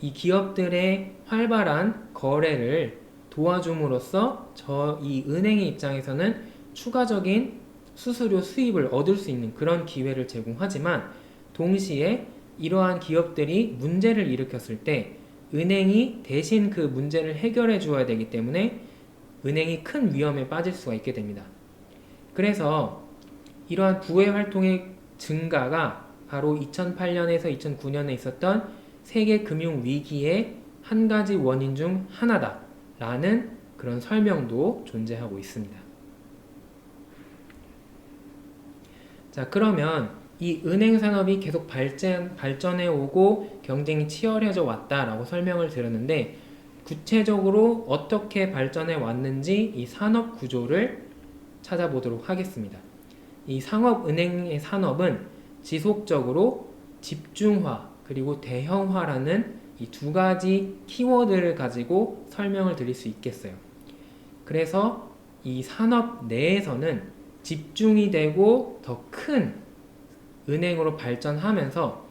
이 기업들의 활발한 거래를 도와줌으로써 이 은행의 입장에서는 추가적인 수수료 수입을 얻을 수 있는 그런 기회를 제공하지만, 동시에 이러한 기업들이 문제를 일으켰을 때 은행이 대신 그 문제를 해결해 주어야 되기 때문에 은행이 큰 위험에 빠질 수가 있게 됩니다. 그래서 이러한 부의 활동의 증가가 바로 2008년에서 2009년에 있었던 세계 금융 위기의 한 가지 원인 중 하나다라는 그런 설명도 존재하고 있습니다. 자, 그러면 이 은행 산업이 계속 발전해 오고 경쟁이 치열해져 왔다라고 설명을 드렸는데 구체적으로 어떻게 발전해 왔는지 이 산업 구조를 찾아보도록 하겠습니다. 이 상업은행의 산업은 지속적으로 집중화 그리고 대형화라는 이 두 가지 키워드를 가지고 설명을 드릴 수 있겠어요. 그래서 이 산업 내에서는 집중이 되고 더 큰 은행으로 발전하면서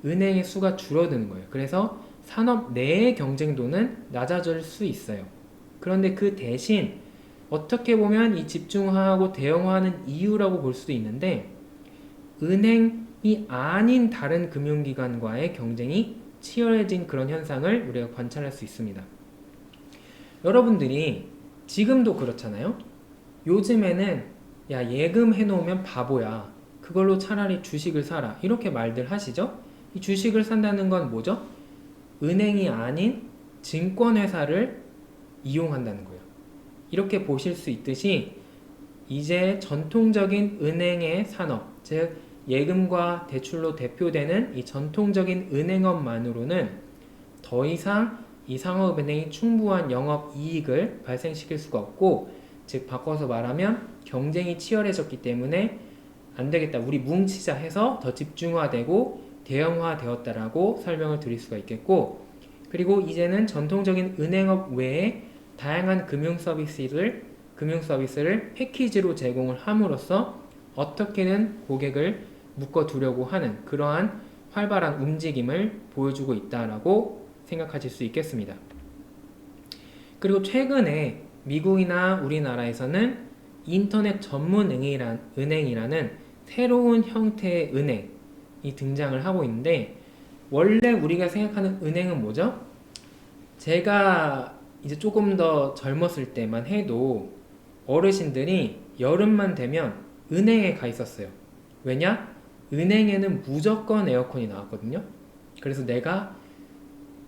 은행의 수가 줄어드는 거예요. 그래서 산업 내의 경쟁도는 낮아질 수 있어요. 그런데 그 대신 어떻게 보면 이 집중화하고 대형화하는 이유라고 볼 수도 있는데 은행이 아닌 다른 금융기관과의 경쟁이 치열해진 그런 현상을 우리가 관찰할 수 있습니다. 여러분들이 지금도 그렇잖아요. 요즘에는 야 예금 해놓으면 바보야. 그걸로 차라리 주식을 사라. 이렇게 말들 하시죠? 이 주식을 산다는 건 뭐죠? 은행이 아닌 증권회사를 이용한다는 거예요. 이렇게 보실 수 있듯이 이제 전통적인 은행의 산업, 즉 예금과 대출로 대표되는 이 전통적인 은행업만으로는 더 이상 이 상업은행이 충분한 영업이익을 발생시킬 수가 없고, 즉 바꿔서 말하면 경쟁이 치열해졌기 때문에 안되겠다, 우리 뭉치자 해서 더 집중화되고 대형화되었다라고 설명을 드릴 수가 있겠고, 그리고 이제는 전통적인 은행업 외에 다양한 금융 서비스를 패키지로 제공을 함으로써 어떻게든 고객을 묶어두려고 하는 그러한 활발한 움직임을 보여주고 있다라고 생각하실 수 있겠습니다. 그리고 최근에 미국이나 우리나라에서는 인터넷 전문 은행이라는 새로운 형태의 은행이 등장을 하고 있는데, 원래 우리가 생각하는 은행은 뭐죠? 제가 이제 조금 더 젊었을 때만 해도 어르신들이 여름만 되면 은행에 가 있었어요. 왜냐? 은행에는 무조건 에어컨이 나왔거든요. 그래서 내가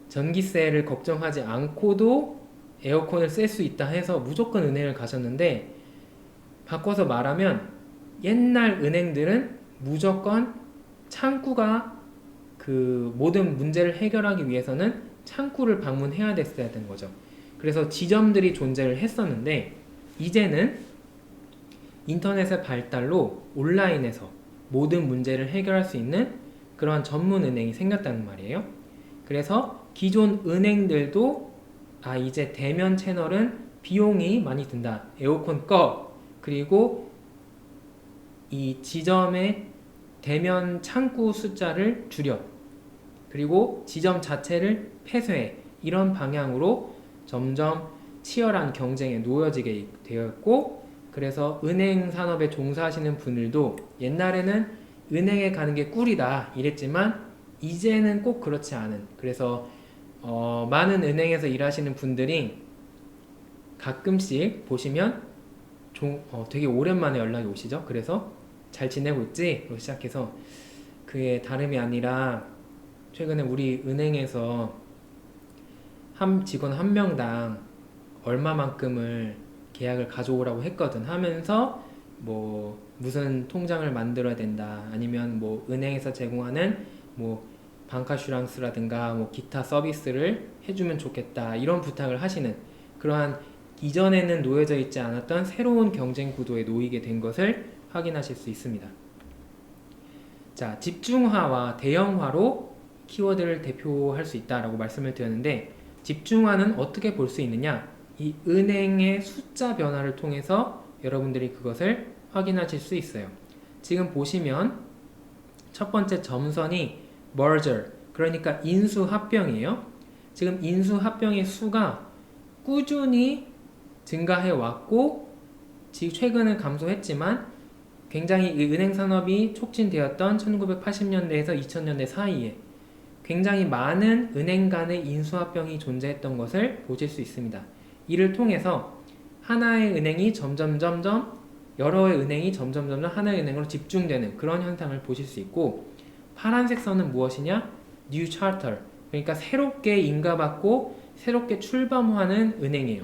전기세를 걱정하지 않고도 에어컨을 쓸 수 있다 해서 무조건 은행을 가셨는데, 바꿔서 말하면 옛날 은행들은 무조건 창구가 그 모든 문제를 해결하기 위해서는 창구를 방문해야 됐어야 되는 거죠. 그래서 지점들이 존재를 했었는데 이제는 인터넷의 발달로 온라인에서 모든 문제를 해결할 수 있는 그러한 전문 은행이 생겼다는 말이에요. 그래서 기존 은행들도 이제 대면 채널은 비용이 많이 든다. 에어컨 꺼. 그리고 이 지점의 대면 창구 숫자를 줄여. 그리고 지점 자체를 폐쇄해. 이런 방향으로 점점 치열한 경쟁에 놓여지게 되었고, 그래서 은행 산업에 종사하시는 분들도 옛날에는 은행에 가는 게 꿀이다 이랬지만 이제는 꼭 그렇지 않은, 그래서 많은 은행에서 일하시는 분들이 가끔씩 보시면 되게 오랜만에 연락이 오시죠. 그래서 잘 지내고 있지? 로 시작해서 그게 다름이 아니라 최근에 우리 은행에서 직원 한 명당 얼마만큼을 계약을 가져오라고 했거든 하면서 뭐 무슨 통장을 만들어야 된다, 아니면 뭐 은행에서 제공하는 뭐 방카슈랑스라든가 뭐 기타 서비스를 해주면 좋겠다, 이런 부탁을 하시는, 그러한 이전에는 놓여져 있지 않았던 새로운 경쟁 구도에 놓이게 된 것을 확인하실 수 있습니다. 자, 집중화와 대형화로 키워드를 대표할 수 있다라고 말씀을 드렸는데, 집중화는 어떻게 볼 수 있느냐? 이 은행의 숫자 변화를 통해서 여러분들이 그것을 확인하실 수 있어요. 지금 보시면 첫 번째 점선이 merger, 그러니까 인수합병이에요. 지금 인수합병의 수가 꾸준히 증가해 왔고, 지금 최근은 감소했지만 굉장히 이 은행 산업이 촉진되었던 1980년대에서 2000년대 사이에 굉장히 많은 은행 간의 인수합병이 존재했던 것을 보실 수 있습니다. 이를 통해서 하나의 은행이 여러 은행이 점점 하나의 은행으로 집중되는 그런 현상을 보실 수 있고, 파란색 선은 무엇이냐? New Charter, 그러니까 새롭게 인가받고 새롭게 출범하는 은행이에요.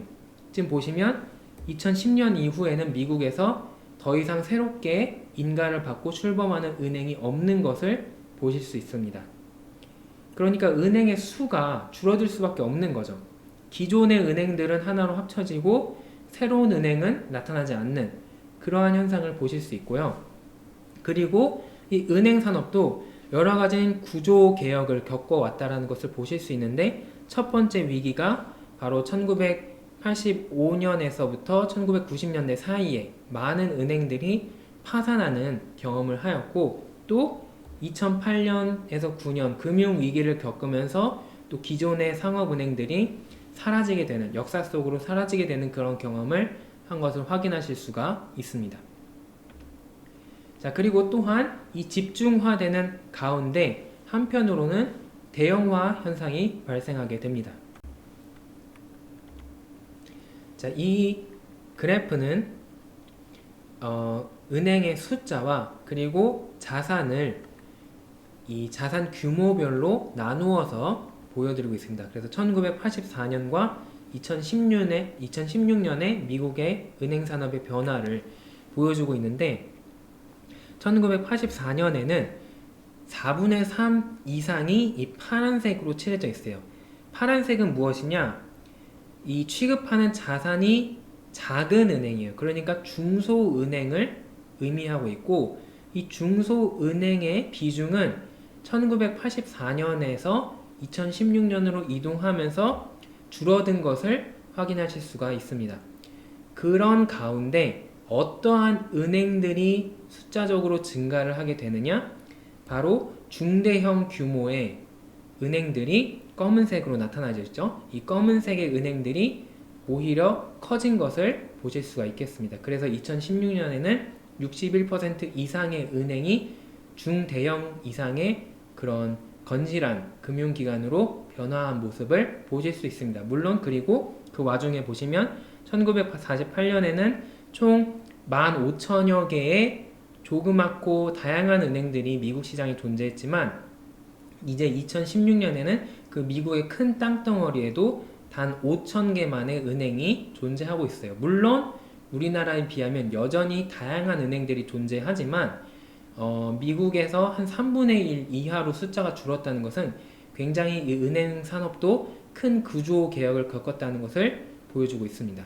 지금 보시면 2010년 이후에는 미국에서 더 이상 새롭게 인가를 받고 출범하는 은행이 없는 것을 보실 수 있습니다. 그러니까 은행의 수가 줄어들 수밖에 없는 거죠. 기존의 은행들은 하나로 합쳐지고 새로운 은행은 나타나지 않는 그러한 현상을 보실 수 있고요. 그리고 이 은행 산업도 여러 가지 구조 개혁을 겪어왔다는 것을 보실 수 있는데, 첫 번째 위기가 바로 1985년에서부터 1990년대 사이에 많은 은행들이 파산하는 경험을 하였고, 또 2008년에서 9년 금융위기를 겪으면서 또 기존의 상업은행들이 사라지게 되는, 역사 속으로 사라지게 되는 그런 경험을 한 것을 확인하실 수가 있습니다. 자, 그리고 또한 이 집중화되는 가운데 한편으로는 대형화 현상이 발생하게 됩니다. 자, 이 그래프는 은행의 숫자와 그리고 자산을 이 자산 규모별로 나누어서 보여드리고 있습니다. 그래서 1984년과 2016년의 미국의 은행 산업의 변화를 보여주고 있는데, 1984년에는 4분의 3 이상이 이 파란색으로 칠해져 있어요. 파란색은 무엇이냐? 이 취급하는 자산이 작은 은행이에요. 그러니까 중소은행을 의미하고 있고, 이 중소은행의 비중은 1984년에서 2016년으로 이동하면서 줄어든 것을 확인하실 수가 있습니다. 그런 가운데 어떠한 은행들이 숫자적으로 증가를 하게 되느냐? 바로 중대형 규모의 은행들이 검은색으로 나타나죠. 이 검은색의 은행들이 오히려 커진 것을 보실 수가 있겠습니다. 그래서 2016년에는 61% 이상의 은행이 중대형 이상의 그런 건실한 금융기관으로 변화한 모습을 보실 수 있습니다. 물론 그리고 그 와중에 보시면 1948년에는 총 15,000여 개의 조그맣고 다양한 은행들이 미국 시장에 존재했지만, 이제 2016년에는 그 미국의 큰 땅덩어리에도 단 5,000개만의 은행이 존재하고 있어요. 물론 우리나라에 비하면 여전히 다양한 은행들이 존재하지만 미국에서 한 3분의 1 이하로 숫자가 줄었다는 것은 굉장히 이 은행 산업도 큰 구조 개혁을 겪었다는 것을 보여주고 있습니다.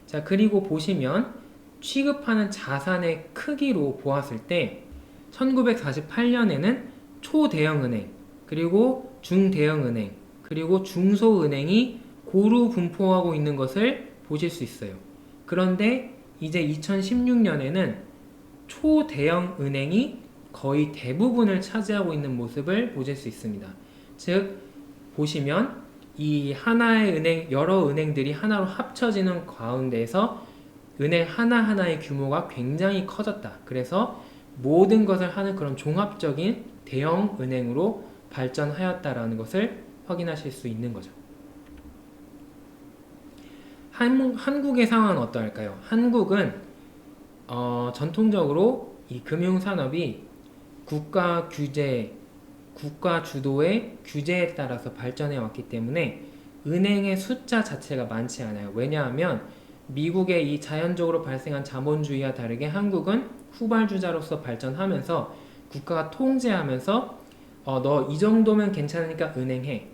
자, 그리고 보시면 취급하는 자산의 크기로 보았을 때 1948년에는 초대형은행, 그리고 중대형은행, 그리고 중소은행이 고루 분포하고 있는 것을 보실 수 있어요. 그런데 이제 2016년에는 초대형 은행이 거의 대부분을 차지하고 있는 모습을 보실 수 있습니다. 즉, 보시면 이 하나의 은행, 여러 은행들이 하나로 합쳐지는 가운데에서 은행 하나하나의 규모가 굉장히 커졌다. 그래서 모든 것을 하는 그런 종합적인 대형 은행으로 발전하였다라는 것을 확인하실 수 있는 거죠. 한국의 상황은 어떠할까요? 한국은 전통적으로 이 금융산업이 국가 규제, 국가 주도의 규제에 따라서 발전해 왔기 때문에 은행의 숫자 자체가 많지 않아요. 왜냐하면 미국의 이 자연적으로 발생한 자본주의와 다르게 한국은 후발주자로서 발전하면서 국가가 통제하면서 너 이 정도면 괜찮으니까 은행해.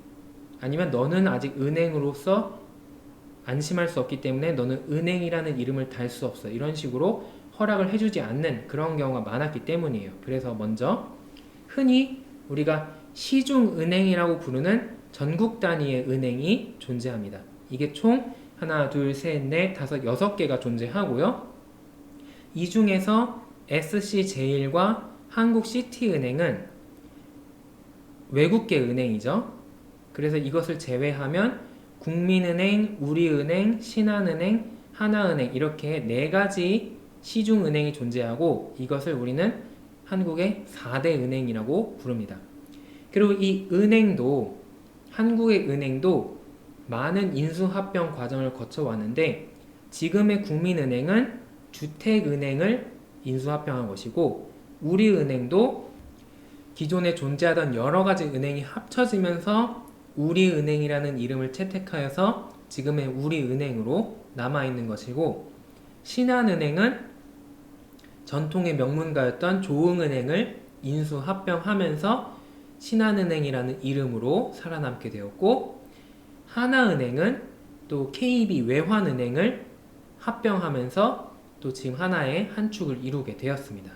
아니면 너는 아직 은행으로서 안심할 수 없기 때문에 너는 은행이라는 이름을 달 수 없어. 이런 식으로 허락을 해주지 않는 그런 경우가 많았기 때문이에요. 그래서 먼저 흔히 우리가 시중은행이라고 부르는 전국 단위의 은행이 존재합니다. 이게 총 하나, 둘, 셋, 넷, 다섯, 6개가 존재하고요. 이 중에서 SC제일과 한국시티은행은 외국계 은행이죠. 그래서 이것을 제외하면 국민은행, 우리은행, 신한은행, 하나은행 이렇게 4가지 시중은행이 존재하고, 이것을 우리는 한국의 4대 은행이라고 부릅니다. 그리고 이 은행도, 한국의 은행도 많은 인수합병 과정을 거쳐왔는데, 지금의 국민은행은 주택은행을 인수합병한 것이고, 우리은행도 기존에 존재하던 여러가지 은행이 합쳐지면서 우리은행이라는 이름을 채택하여서 지금의 우리은행으로 남아있는 것이고, 신한은행은 전통의 명문가였던 조응은행을 인수 합병하면서 신한은행이라는 이름으로 살아남게 되었고, 하나은행은 또 KB 외환은행을 합병하면서 또 지금 하나의 한 축을 이루게 되었습니다.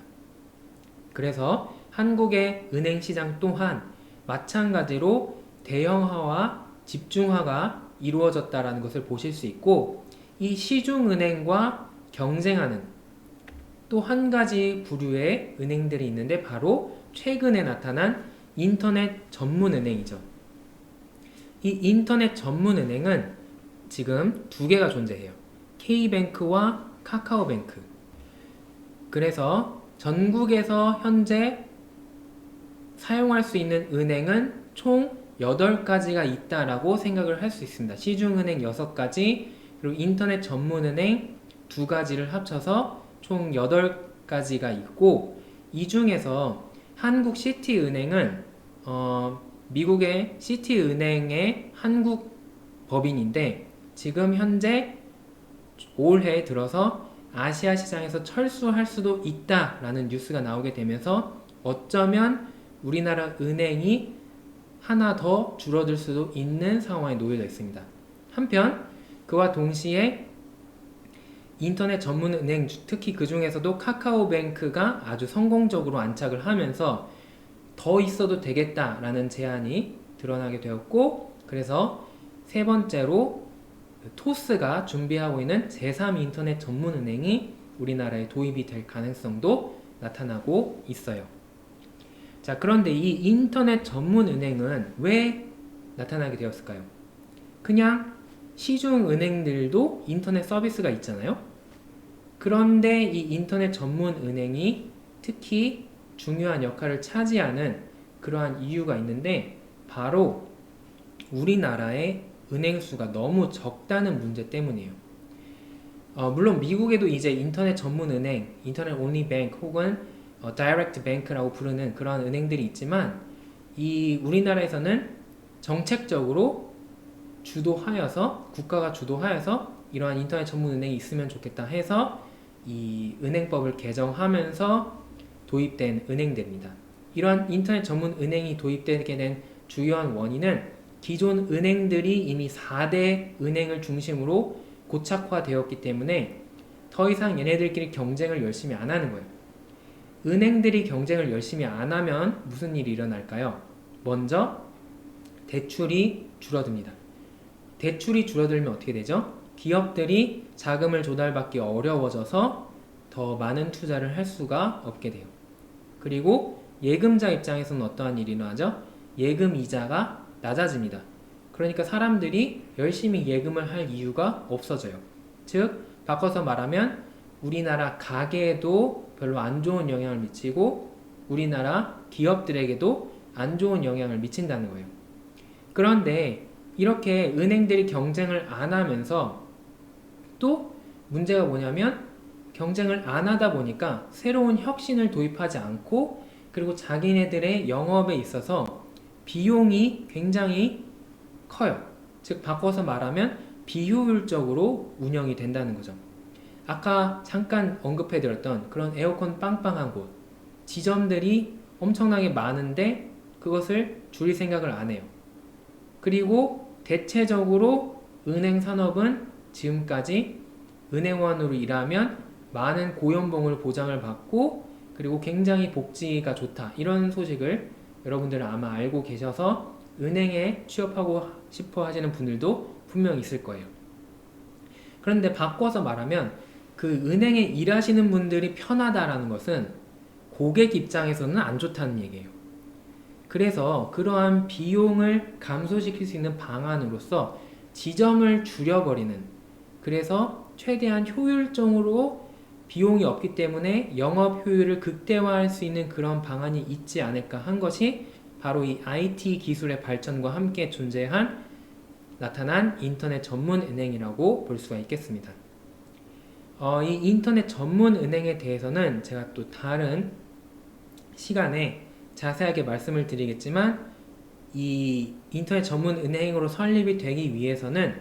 그래서 한국의 은행시장 또한 마찬가지로 대형화와 집중화가 이루어졌다는 것을 보실 수 있고, 이 시중은행과 경쟁하는 또 한 가지 부류의 은행들이 있는데 바로 최근에 나타난 인터넷 전문은행이죠. 이 인터넷 전문은행은 지금 두 개가 존재해요. K뱅크와 카카오뱅크. 그래서 전국에서 현재 사용할 수 있는 은행은 총 8가지가 있다라고 생각을 할 수 있습니다. 시중은행 6가지, 그리고 인터넷 전문은행 2가지를 합쳐서 총 8가지가 있고, 이 중에서 한국 시티은행은 미국의 시티은행의 한국 법인인데 지금 현재 올해 들어서 아시아 시장에서 철수할 수도 있다라는 뉴스가 나오게 되면서 어쩌면 우리나라 은행이 하나 더 줄어들 수도 있는 상황에 놓여져 있습니다. 한편 그와 동시에 인터넷 전문 은행, 특히 그 중에서도 카카오뱅크가 아주 성공적으로 안착을 하면서 더 있어도 되겠다라는 제안이 드러나게 되었고, 그래서 세 번째로 토스가 준비하고 있는 제3인터넷 전문은행이 우리나라에 도입이 될 가능성도 나타나고 있어요. 자, 그런데 이 인터넷 전문은행은 왜 나타나게 되었을까요? 그냥 시중은행들도 인터넷 서비스가 있잖아요. 그런데 이 인터넷 전문은행이 특히 중요한 역할을 차지하는 그러한 이유가 있는데 바로 우리나라의 은행 수가 너무 적다는 문제 때문이에요. 물론 미국에도 이제 인터넷 전문 은행, 인터넷 only bank 혹은 direct bank라고 부르는 그러한 은행들이 있지만 이 우리나라에서는 정책적으로 주도하여서 국가가 주도하여서 이러한 인터넷 전문 은행이 있으면 좋겠다 해서 이 은행법을 개정하면서 도입된 은행들입니다. 이러한 인터넷 전문 은행이 도입되게 된 주요한 원인은 기존 은행들이 이미 4대 은행을 중심으로 고착화되었기 때문에 더 이상 얘네들끼리 경쟁을 열심히 안 하는 거예요. 은행들이 경쟁을 열심히 안 하면 무슨 일이 일어날까요? 먼저 대출이 줄어듭니다. 대출이 줄어들면 어떻게 되죠? 기업들이 자금을 조달받기 어려워져서 더 많은 투자를 할 수가 없게 돼요. 그리고 예금자 입장에서는 어떠한 일이 일어나죠? 예금 이자가 낮아집니다. 그러니까 사람들이 열심히 예금을 할 이유가 없어져요. 즉, 바꿔서 말하면 우리나라 가계에도 별로 안 좋은 영향을 미치고 우리나라 기업들에게도 안 좋은 영향을 미친다는 거예요. 그런데 이렇게 은행들이 경쟁을 안 하면서 또 문제가 뭐냐면 경쟁을 안 하다 보니까 새로운 혁신을 도입하지 않고 그리고 자기네들의 영업에 있어서 비용이 굉장히 커요. 즉 바꿔서 말하면 비효율적으로 운영이 된다는 거죠. 아까 잠깐 언급해드렸던 그런 에어컨 빵빵한 곳, 지점들이 엄청나게 많은데 그것을 줄일 생각을 안 해요. 그리고 대체적으로 은행 산업은 지금까지 은행원으로 일하면 많은 고연봉을 보장을 받고 그리고 굉장히 복지가 좋다, 이런 소식을 여러분들은 아마 알고 계셔서 은행에 취업하고 싶어 하시는 분들도 분명 있을 거예요. 그런데 바꿔서 말하면 그 은행에 일하시는 분들이 편하다라는 것은 고객 입장에서는 안 좋다는 얘기예요. 그래서 그러한 비용을 감소시킬 수 있는 방안으로서 지점을 줄여버리는, 그래서 최대한 효율적으로 비용이 없기 때문에 영업 효율을 극대화할 수 있는 그런 방안이 있지 않을까 한 것이 바로 이 IT 기술의 발전과 함께 나타난 인터넷 전문 은행이라고 볼 수가 있겠습니다. 이 인터넷 전문 은행에 대해서는 제가 또 다른 시간에 자세하게 말씀을 드리겠지만 이 인터넷 전문 은행으로 설립이 되기 위해서는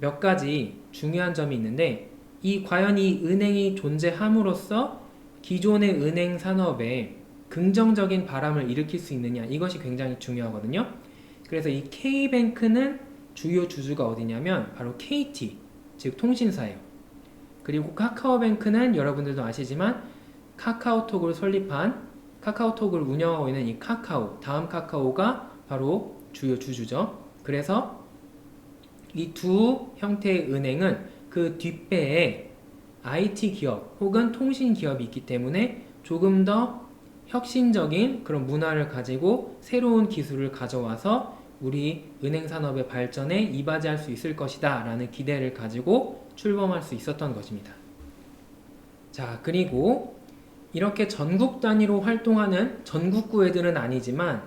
몇 가지 중요한 점이 있는데 과연 이 은행이 존재함으로써 기존의 은행 산업에 긍정적인 바람을 일으킬 수 있느냐, 이것이 굉장히 중요하거든요. 그래서 이 K뱅크는 주요 주주가 어디냐면 바로 KT, 즉 통신사예요. 그리고 카카오뱅크는 여러분들도 아시지만 카카오톡을 설립한, 카카오톡을 운영하고 있는 이 카카오, 다음 카카오가 바로 주요 주주죠. 그래서 이 두 형태의 은행은 그 뒷배에 IT 기업 혹은 통신 기업이 있기 때문에 조금 더 혁신적인 그런 문화를 가지고 새로운 기술을 가져와서 우리 은행 산업의 발전에 이바지할 수 있을 것이다 라는 기대를 가지고 출범할 수 있었던 것입니다. 자, 그리고 이렇게 전국 단위로 활동하는 전국구 애들은 아니지만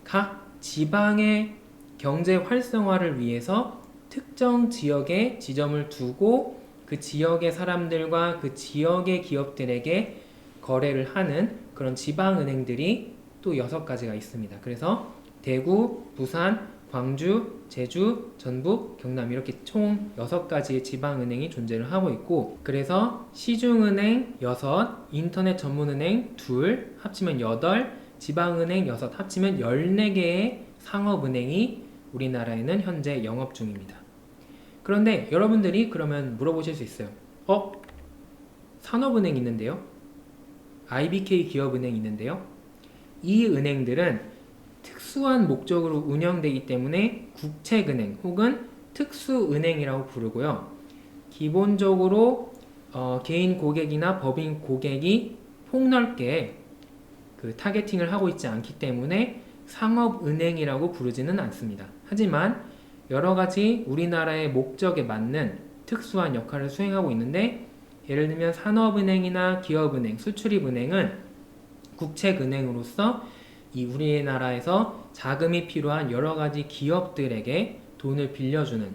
각 지방의 경제 활성화를 위해서 특정 지역에 지점을 두고 그 지역의 사람들과 그 지역의 기업들에게 거래를 하는 그런 지방은행들이 또 6가지가 있습니다. 그래서 대구, 부산, 광주, 제주, 전북, 경남 이렇게 총 6가지의 지방은행이 존재를 하고 있고, 그래서 시중은행 6, 인터넷 전문은행 2, 합치면 8, 지방은행 6, 합치면 14개의 상업은행이 우리나라에는 현재 영업 중입니다. 그런데 여러분들이 그러면 물어보실 수 있어요. 산업은행 있는데요? IBK 기업은행 있는데요? 이 은행들은 특수한 목적으로 운영되기 때문에 국책은행 혹은 특수은행이라고 부르고요. 기본적으로 개인 고객이나 법인 고객이 폭넓게 그 타겟팅을 하고 있지 않기 때문에 상업은행이라고 부르지는 않습니다. 하지만 여러가지 우리나라의 목적에 맞는 특수한 역할을 수행하고 있는데, 예를 들면 산업은행이나 기업은행, 수출입은행은 국책은행으로서 이 우리나라에서 자금이 필요한 여러가지 기업들에게 돈을 빌려주는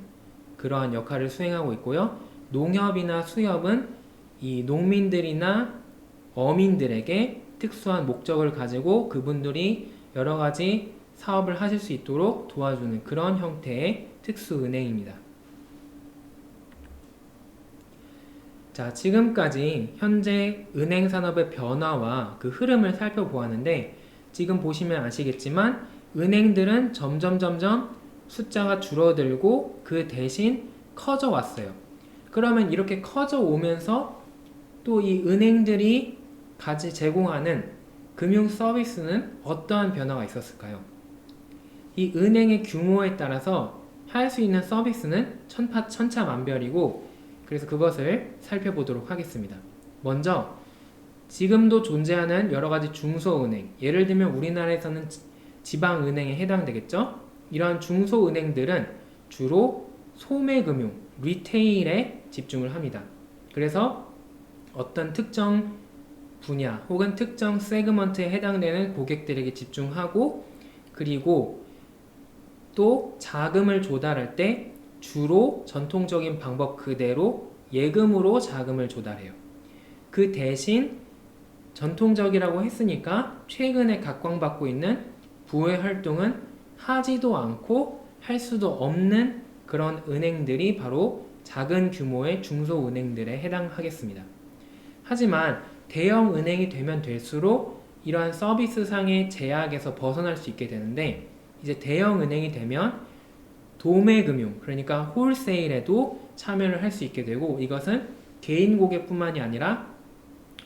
그러한 역할을 수행하고 있고요. 농협이나 수협은 이 농민들이나 어민들에게 특수한 목적을 가지고 그분들이 여러가지 사업을 하실 수 있도록 도와주는 그런 형태의 특수은행입니다. 자, 지금까지 현재 은행 산업의 변화와 그 흐름을 살펴보았는데, 지금 보시면 아시겠지만 은행들은 점점 숫자가 줄어들고 그 대신 커져 왔어요. 그러면 이렇게 커져 오면서 또 이 은행들이 제공하는 금융 서비스는 어떠한 변화가 있었을까요? 이 은행의 규모에 따라서 할 수 있는 서비스는 천차만별이고, 그래서 그것을 살펴보도록 하겠습니다. 먼저 지금도 존재하는 여러가지 중소은행, 예를 들면 우리나라에서는 지방은행에 해당되겠죠? 이러한 중소은행들은 주로 소매금융, 리테일에 집중을 합니다. 그래서 어떤 특정 분야 혹은 특정 세그먼트에 해당되는 고객들에게 집중하고, 그리고 또 자금을 조달할 때 주로 전통적인 방법 그대로 예금으로 자금을 조달해요. 그 대신 전통적이라고 했으니까 최근에 각광받고 있는 부의 활동은 하지도 않고 할 수도 없는 그런 은행들이 바로 작은 규모의 중소은행들에 해당하겠습니다. 하지만 대형 은행이 되면 될수록 이러한 서비스상의 제약에서 벗어날 수 있게 되는데, 이제 대형 은행이 되면 도매금융, 그러니까 홀세일에도 참여를 할 수 있게 되고, 이것은 개인 고객뿐만이 아니라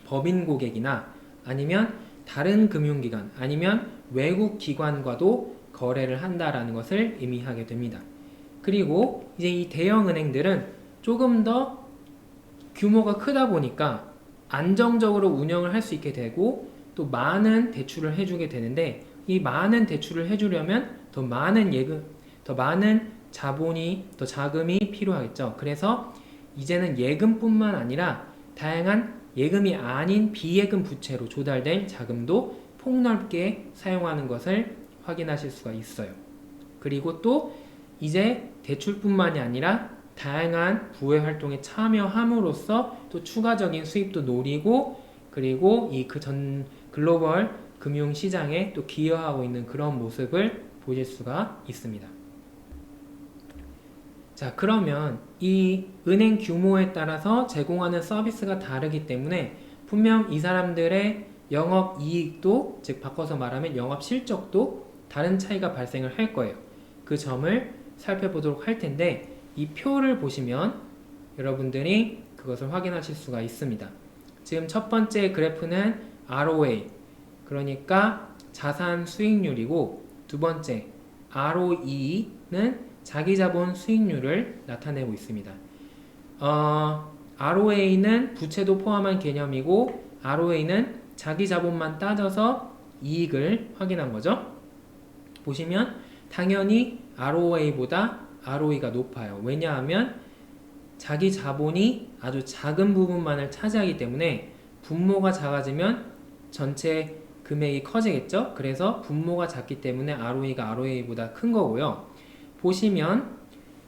법인 고객이나 아니면 다른 금융기관 아니면 외국 기관과도 거래를 한다라는 것을 의미하게 됩니다. 그리고 이제 이 대형 은행들은 조금 더 규모가 크다 보니까 안정적으로 운영을 할 수 있게 되고, 또 많은 대출을 해주게 되는데, 이 많은 대출을 해주려면 더 많은 자금이 필요하겠죠. 그래서 이제는 예금뿐만 아니라 다양한 예금이 아닌 비예금 부채로 조달된 자금도 폭넓게 사용하는 것을 확인하실 수가 있어요. 그리고 또 이제 대출뿐만이 아니라 다양한 부의 활동에 참여함으로써 또 추가적인 수입도 노리고, 그리고 이 글로벌 금융시장에 또 기여하고 있는 그런 모습을 보실 수가 있습니다. 자, 그러면 이 은행 규모에 따라서 제공하는 서비스가 다르기 때문에 분명 이 사람들의 영업이익도, 즉 바꿔서 말하면 영업실적도 다른 차이가 발생을 할 거예요. 그 점을 살펴보도록 할 텐데 이 표를 보시면 여러분들이 그것을 확인하실 수가 있습니다. 지금 첫 번째 그래프는 ROA, 그러니까 자산 수익률이고, 두 번째 ROE는 자기자본 수익률을 나타내고 있습니다. ROA는 부채도 포함한 개념이고 ROA는 자기자본만 따져서 이익을 확인한 거죠. 보시면 당연히 ROA보다 ROE가 높아요. 왜냐하면 자기 자본이 아주 작은 부분만을 차지하기 때문에 분모가 작아지면 전체 금액이 커지겠죠. 그래서 분모가 작기 때문에 ROE가 ROA보다 큰 거고요. 보시면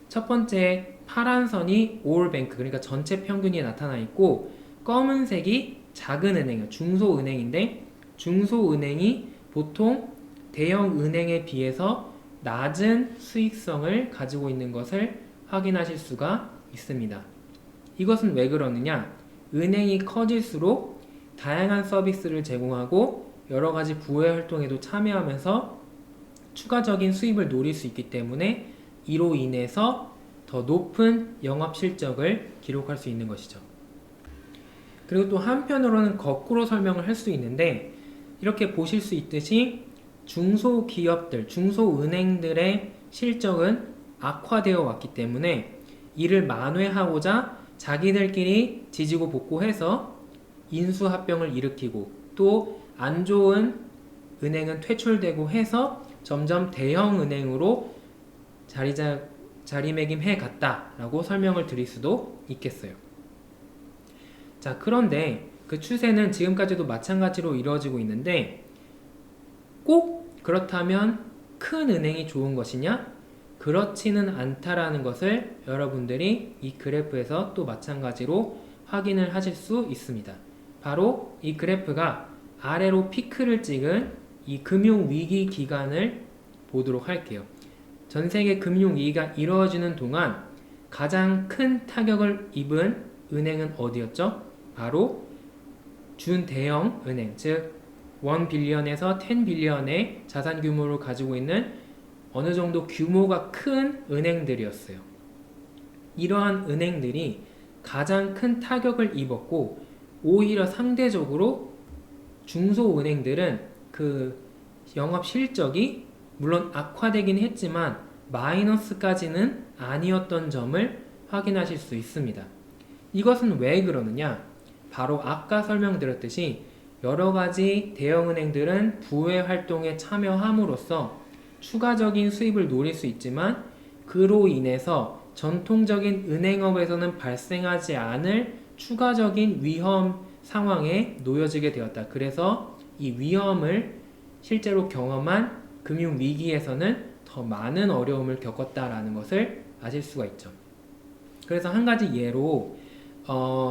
첫 번째 파란 선이 all bank, 그러니까 전체 평균이 나타나 있고, 검은색이 작은 은행이에요. 중소은행인데 중소은행이 보통 대형 은행에 비해서 낮은 수익성을 가지고 있는 것을 확인하실 수가 있습니다. 이것은 왜 그러느냐? 은행이 커질수록 다양한 서비스를 제공하고 여러 가지 부의 활동에도 참여하면서 추가적인 수입을 노릴 수 있기 때문에 이로 인해서 더 높은 영업 실적을 기록할 수 있는 것이죠. 그리고 또 한편으로는 거꾸로 설명을 할 수 있는데, 이렇게 보실 수 있듯이 중소기업들, 중소은행들의 실적은 악화되어 왔기 때문에 이를 만회하고자 자기들끼리 지지고 볶고해서 인수합병을 일으키고, 또 안 좋은 은행은 퇴출되고 해서 점점 대형 은행으로 자리매김해 갔다라고 설명을 드릴 수도 있겠어요. 자, 그런데 그 추세는 지금까지도 마찬가지로 이루어지고 있는데, 꼭 그렇다면 큰 은행이 좋은 것이냐? 그렇지는 않다라는 것을 여러분들이 이 그래프에서 또 마찬가지로 확인을 하실 수 있습니다. 바로 이 그래프가 아래로 피크를 찍은 이 금융위기 기간을 보도록 할게요. 전 세계 금융위기가 이루어지는 동안 가장 큰 타격을 입은 은행은 어디였죠? 바로 준대형 은행, 즉 1빌리언에서 10빌리언의 자산 규모를 가지고 있는 어느 정도 규모가 큰 은행들이었어요. 이러한 은행들이 가장 큰 타격을 입었고, 오히려 상대적으로 중소은행들은 그 영업 실적이 물론 악화되긴 했지만 마이너스까지는 아니었던 점을 확인하실 수 있습니다. 이것은 왜 그러느냐? 바로 아까 설명드렸듯이 여러가지 대형은행들은 부의 활동에 참여함으로써 추가적인 수입을 노릴 수 있지만, 그로 인해서 전통적인 은행업에서는 발생하지 않을 추가적인 위험 상황에 놓여지게 되었다. 그래서 이 위험을 실제로 경험한 금융위기에서는 더 많은 어려움을 겪었다라는 것을 아실 수가 있죠. 그래서 한 가지 예로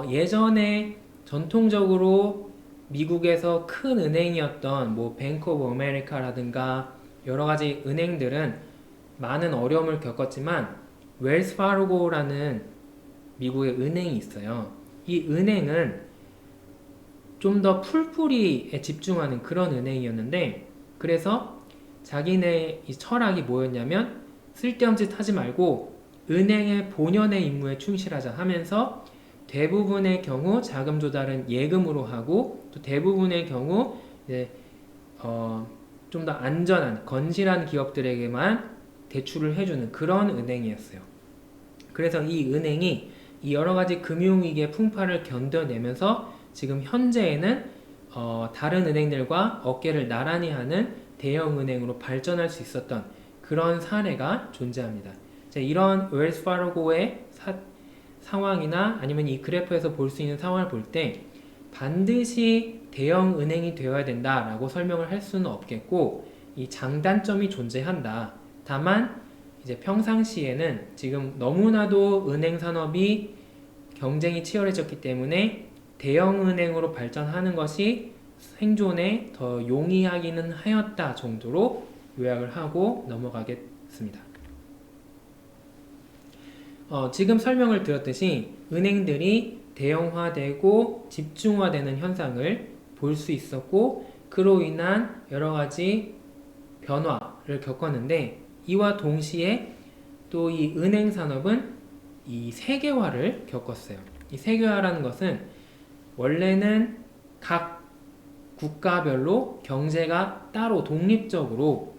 예전에 전통적으로 미국에서 큰 은행이었던 뭐 뱅크 오브 아메리카라든가 여러 가지 은행들은 많은 어려움을 겪었지만, 웰스 파르고라는 미국의 은행이 있어요. 이 은행은 좀 더 풀뿌리에 집중하는 그런 은행이었는데, 그래서 자기네 이 철학이 뭐였냐면 쓸데없는 짓 하지 말고 은행의 본연의 임무에 충실하자 하면서 대부분의 경우 자금 조달은 예금으로 하고, 또 대부분의 경우 이제 좀 더 안전한 건실한 기업들에게만 대출을 해주는 그런 은행이었어요. 그래서 이 은행이 이 여러 가지 금융위기의 풍파를 견뎌내면서 지금 현재에는 다른 은행들과 어깨를 나란히 하는 대형 은행으로 발전할 수 있었던 그런 사례가 존재합니다. 자, 이런 웰스 파르고의 상황이나 아니면 이 그래프에서 볼 수 있는 상황을 볼 때 반드시 대형 은행이 되어야 된다라고 설명을 할 수는 없겠고, 이 장단점이 존재한다. 다만 이제 평상시에는 지금 너무나도 은행 산업이 경쟁이 치열해졌기 때문에 대형 은행으로 발전하는 것이 생존에 더 용이하기는 하였다 정도로 요약을 하고 넘어가겠습니다. 지금 설명을 들었듯이 은행들이 대형화되고 집중화되는 현상을 볼 수 있었고 그로 인한 여러 가지 변화를 겪었는데 이와 동시에 또 이 은행 산업은 이 세계화를 겪었어요. 이 세계화라는 것은 원래는 각 국가별로 경제가 따로 독립적으로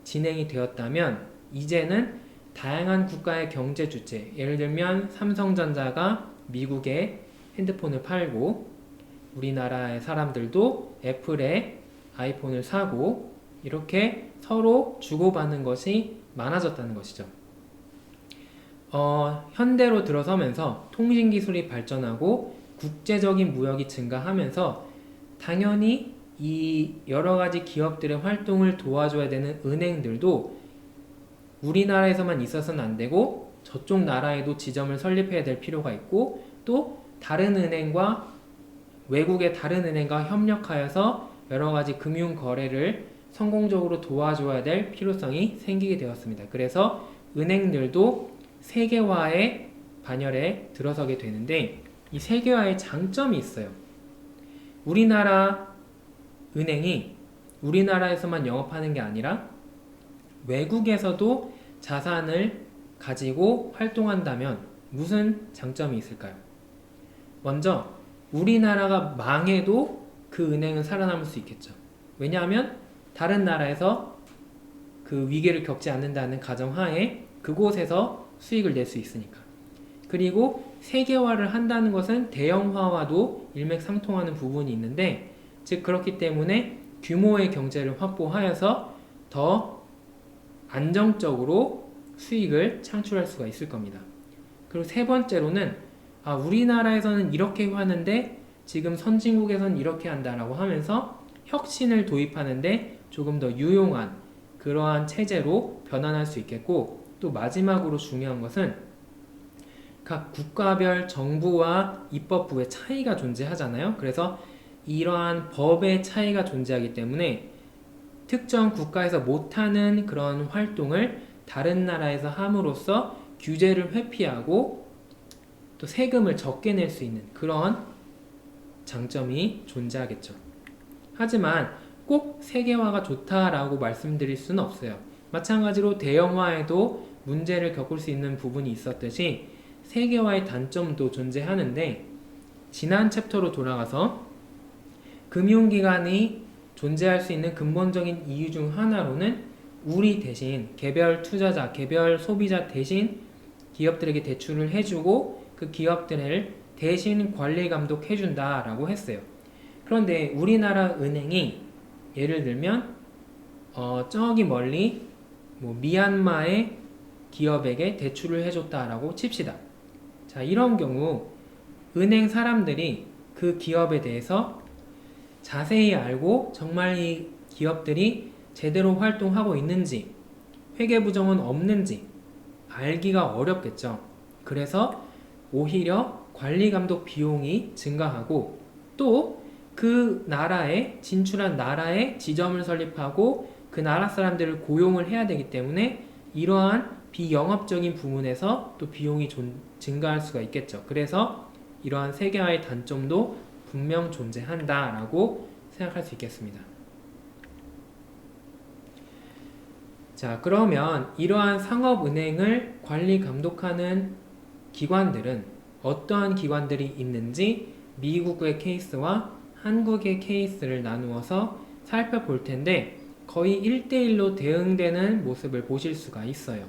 진행이 되었다면 이제는 다양한 국가의 경제 주체, 예를 들면 삼성전자가 미국에 핸드폰을 팔고 우리나라의 사람들도 애플의 아이폰을 사고 이렇게 서로 주고받는 것이 많아졌다는 것이죠. 현대로 들어서면서 통신기술이 발전하고 국제적인 무역이 증가하면서 당연히 이 여러가지 기업들의 활동을 도와줘야 되는 은행들도 우리나라에서만 있어서는 안 되고 저쪽 나라에도 지점을 설립해야 될 필요가 있고 또 다른 은행과 외국의 다른 은행과 협력하여서 여러가지 금융 거래를 성공적으로 도와줘야 될 필요성이 생기게 되었습니다. 그래서 은행들도 세계화의 반열에 들어서게 되는데 이 세계화의 장점이 있어요. 우리나라 은행이 우리나라에서만 영업하는 게 아니라 외국에서도 자산을 가지고 활동한다면 무슨 장점이 있을까요? 먼저 우리나라가 망해도 그 은행은 살아남을 수 있겠죠. 왜냐하면 다른 나라에서 그 위기를 겪지 않는다는 가정하에 그곳에서 수익을 낼 수 있으니까. 그리고 세계화를 한다는 것은 대형화와도 일맥상통하는 부분이 있는데 즉 그렇기 때문에 규모의 경제를 확보하여서 더 안정적으로 수익을 창출할 수가 있을 겁니다. 그리고 세 번째로는 우리나라에서는 이렇게 하는데 지금 선진국에서는 이렇게 한다라고 하면서 혁신을 도입하는데 조금 더 유용한 그러한 체제로 변환할 수 있겠고 또 마지막으로 중요한 것은 각 국가별 정부와 입법부의 차이가 존재하잖아요. 그래서 이러한 법의 차이가 존재하기 때문에 특정 국가에서 못하는 그런 활동을 다른 나라에서 함으로써 규제를 회피하고 또 세금을 적게 낼 수 있는 그런 장점이 존재하겠죠. 하지만 꼭 세계화가 좋다라고 말씀드릴 수는 없어요. 마찬가지로 대형화에도 문제를 겪을 수 있는 부분이 있었듯이 세계화의 단점도 존재하는데 지난 챕터로 돌아가서 금융기관이 존재할 수 있는 근본적인 이유 중 하나로는 우리 대신 개별 투자자, 개별 소비자 대신 기업들에게 대출을 해주고 그 기업들을 대신 관리 감독해준다라고 했어요. 그런데 우리나라 은행이 예를 들면 저기 멀리 미얀마의 기업에게 대출을 해줬다라고 칩시다. 자, 이런 경우 은행 사람들이 그 기업에 대해서 자세히 알고 정말 이 기업들이 제대로 활동하고 있는지 회계부정은 없는지 알기가 어렵겠죠. 그래서 오히려 관리감독 비용이 증가하고 또 그 나라에 진출한 나라에 지점을 설립하고 그 나라 사람들을 고용을 해야 되기 때문에 이러한 비영업적인 부분에서 또 비용이 증가할 수가 있겠죠. 그래서 이러한 세계화의 단점도 분명 존재한다라고 생각할 수 있겠습니다. 자, 그러면 이러한 상업은행을 관리 감독하는 기관들은 어떠한 기관들이 있는지 미국의 케이스와 한국의 케이스를 나누어서 살펴볼 텐데 거의 1대1로 대응되는 모습을 보실 수가 있어요.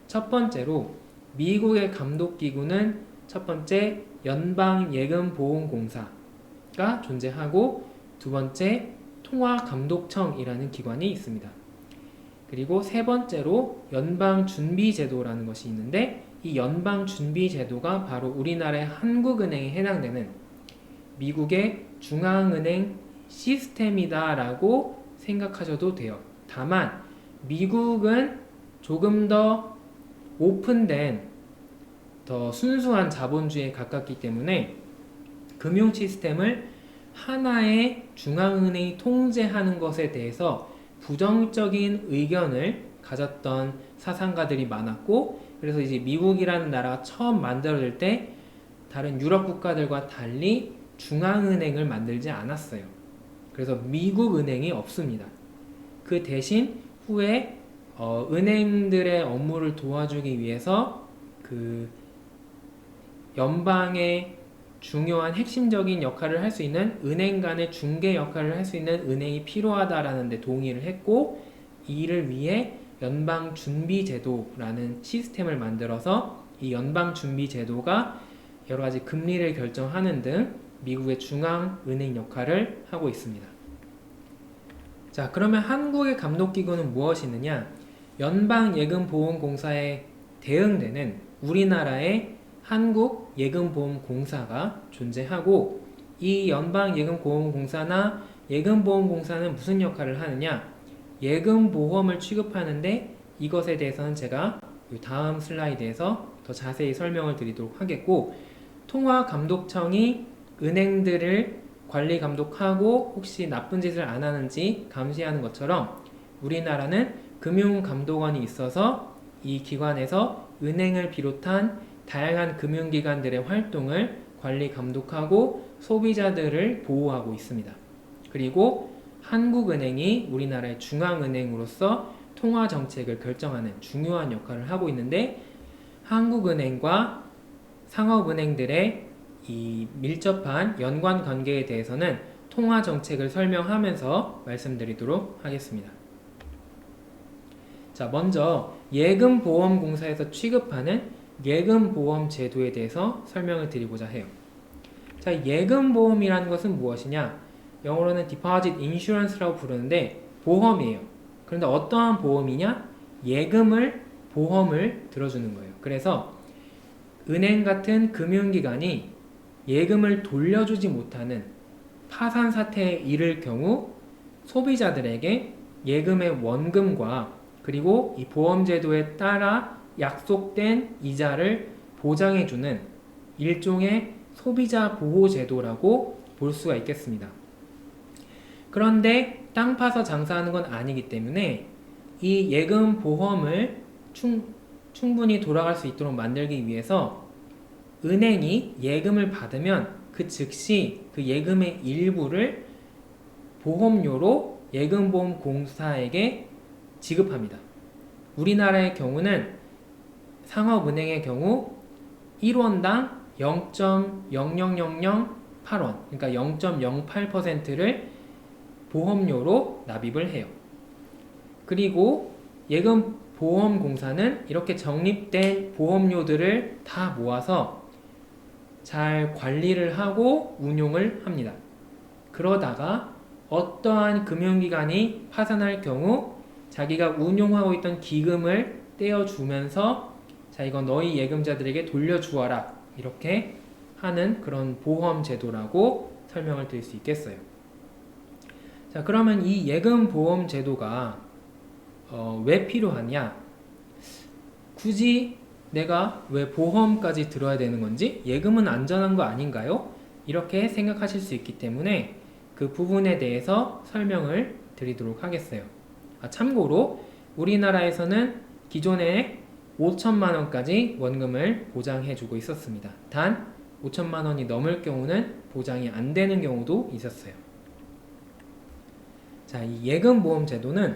첫 번째로 미국의 감독기구는 첫 번째 연방예금보험공사가 존재하고 두 번째 통화감독청이라는 기관이 있습니다. 그리고 세 번째로 연방준비제도라는 것이 있는데 이 연방준비제도가 바로 우리나라의 한국은행에 해당되는 미국의 중앙은행 시스템이다라고 생각하셔도 돼요. 다만 미국은 조금 더 오픈된 더 순수한 자본주의에 가깝기 때문에 금융 시스템을 하나의 중앙은행이 통제하는 것에 대해서 부정적인 의견을 가졌던 사상가들이 많았고, 그래서 이제 미국이라는 나라가 처음 만들어질 때 다른 유럽 국가들과 달리 중앙은행을 만들지 않았어요. 그래서 미국 은행이 없습니다. 그 대신 후에 은행들의 업무를 도와주기 위해서 그 연방의 중요한 핵심적인 역할을 할 수 있는 은행 간의 중개 역할을 할 수 있는 은행이 필요하다라는 데 동의를 했고, 이를 위해 연방준비제도라는 시스템을 만들어서 이 연방준비제도가 여러가지 금리를 결정하는 등 미국의 중앙은행 역할을 하고 있습니다. 자, 그러면 한국의 감독기구는 무엇이 있느냐? 연방예금보험공사에 대응되는 우리나라의 한국예금보험공사가 존재하고, 이 연방예금보험공사나 예금보험공사는 무슨 역할을 하느냐? 예금보험을 취급하는데, 이것에 대해서는 제가 다음 슬라이드에서 더 자세히 설명을 드리도록 하겠고, 통화감독청이 은행들을 관리 감독하고 혹시 나쁜 짓을 안 하는지 감시하는 것처럼 우리나라는 금융감독원이 있어서 이 기관에서 은행을 비롯한 다양한 금융기관들의 활동을 관리 감독하고 소비자들을 보호하고 있습니다. 그리고 한국은행이 우리나라의 중앙은행으로서 통화정책을 결정하는 중요한 역할을 하고 있는데, 한국은행과 상업은행들의 이 밀접한 연관 관계에 대해서는 통화정책을 설명하면서 말씀드리도록 하겠습니다. 자, 먼저 예금보험공사에서 취급하는 예금보험 제도에 대해서 설명을 드리고자 해요. 자, 예금보험이라는 것은 무엇이냐? 영어로는 Deposit Insurance라고 부르는데 보험이에요. 그런데 어떠한 보험이냐? 보험을 들어주는 거예요. 그래서 은행 같은 금융기관이 예금을 돌려주지 못하는 파산 사태에 이를 경우 소비자들에게 예금의 원금과 그리고 이 보험제도에 따라 약속된 이자를 보장해주는 일종의 소비자 보호제도라고 볼 수가 있겠습니다. 그런데 땅 파서 장사하는 건 아니기 때문에 이 예금 보험을 충분히 돌아갈 수 있도록 만들기 위해서 은행이 예금을 받으면 그 즉시 그 예금의 일부를 보험료로 예금보험공사에게 지급합니다. 우리나라의 경우는 상업은행의 경우 1원당 0.00008원, 그러니까 0.08%를 보험료로 납입을 해요. 그리고 예금보험공사는 이렇게 적립된 보험료들을 다 모아서 잘 관리를 하고 운용을 합니다. 그러다가 어떠한 금융기관이 파산할 경우 자기가 운용하고 있던 기금을 떼어주면서 자, 이건 너희 예금자들에게 돌려주어라, 이렇게 하는 그런 보험제도라고 설명을 드릴 수 있겠어요. 자, 그러면 이 예금보험제도가 왜 필요하냐? 굳이 내가 왜 보험까지 들어야 되는 건지, 예금은 안전한 거 아닌가요? 이렇게 생각하실 수 있기 때문에 그 부분에 대해서 설명을 드리도록 하겠어요. 참고로 우리나라에서는 기존에 5천만원까지 원금을 보장해주고 있었습니다. 단 5천만원이 넘을 경우는 보장이 안 되는 경우도 있었어요. 자, 이 예금보험제도는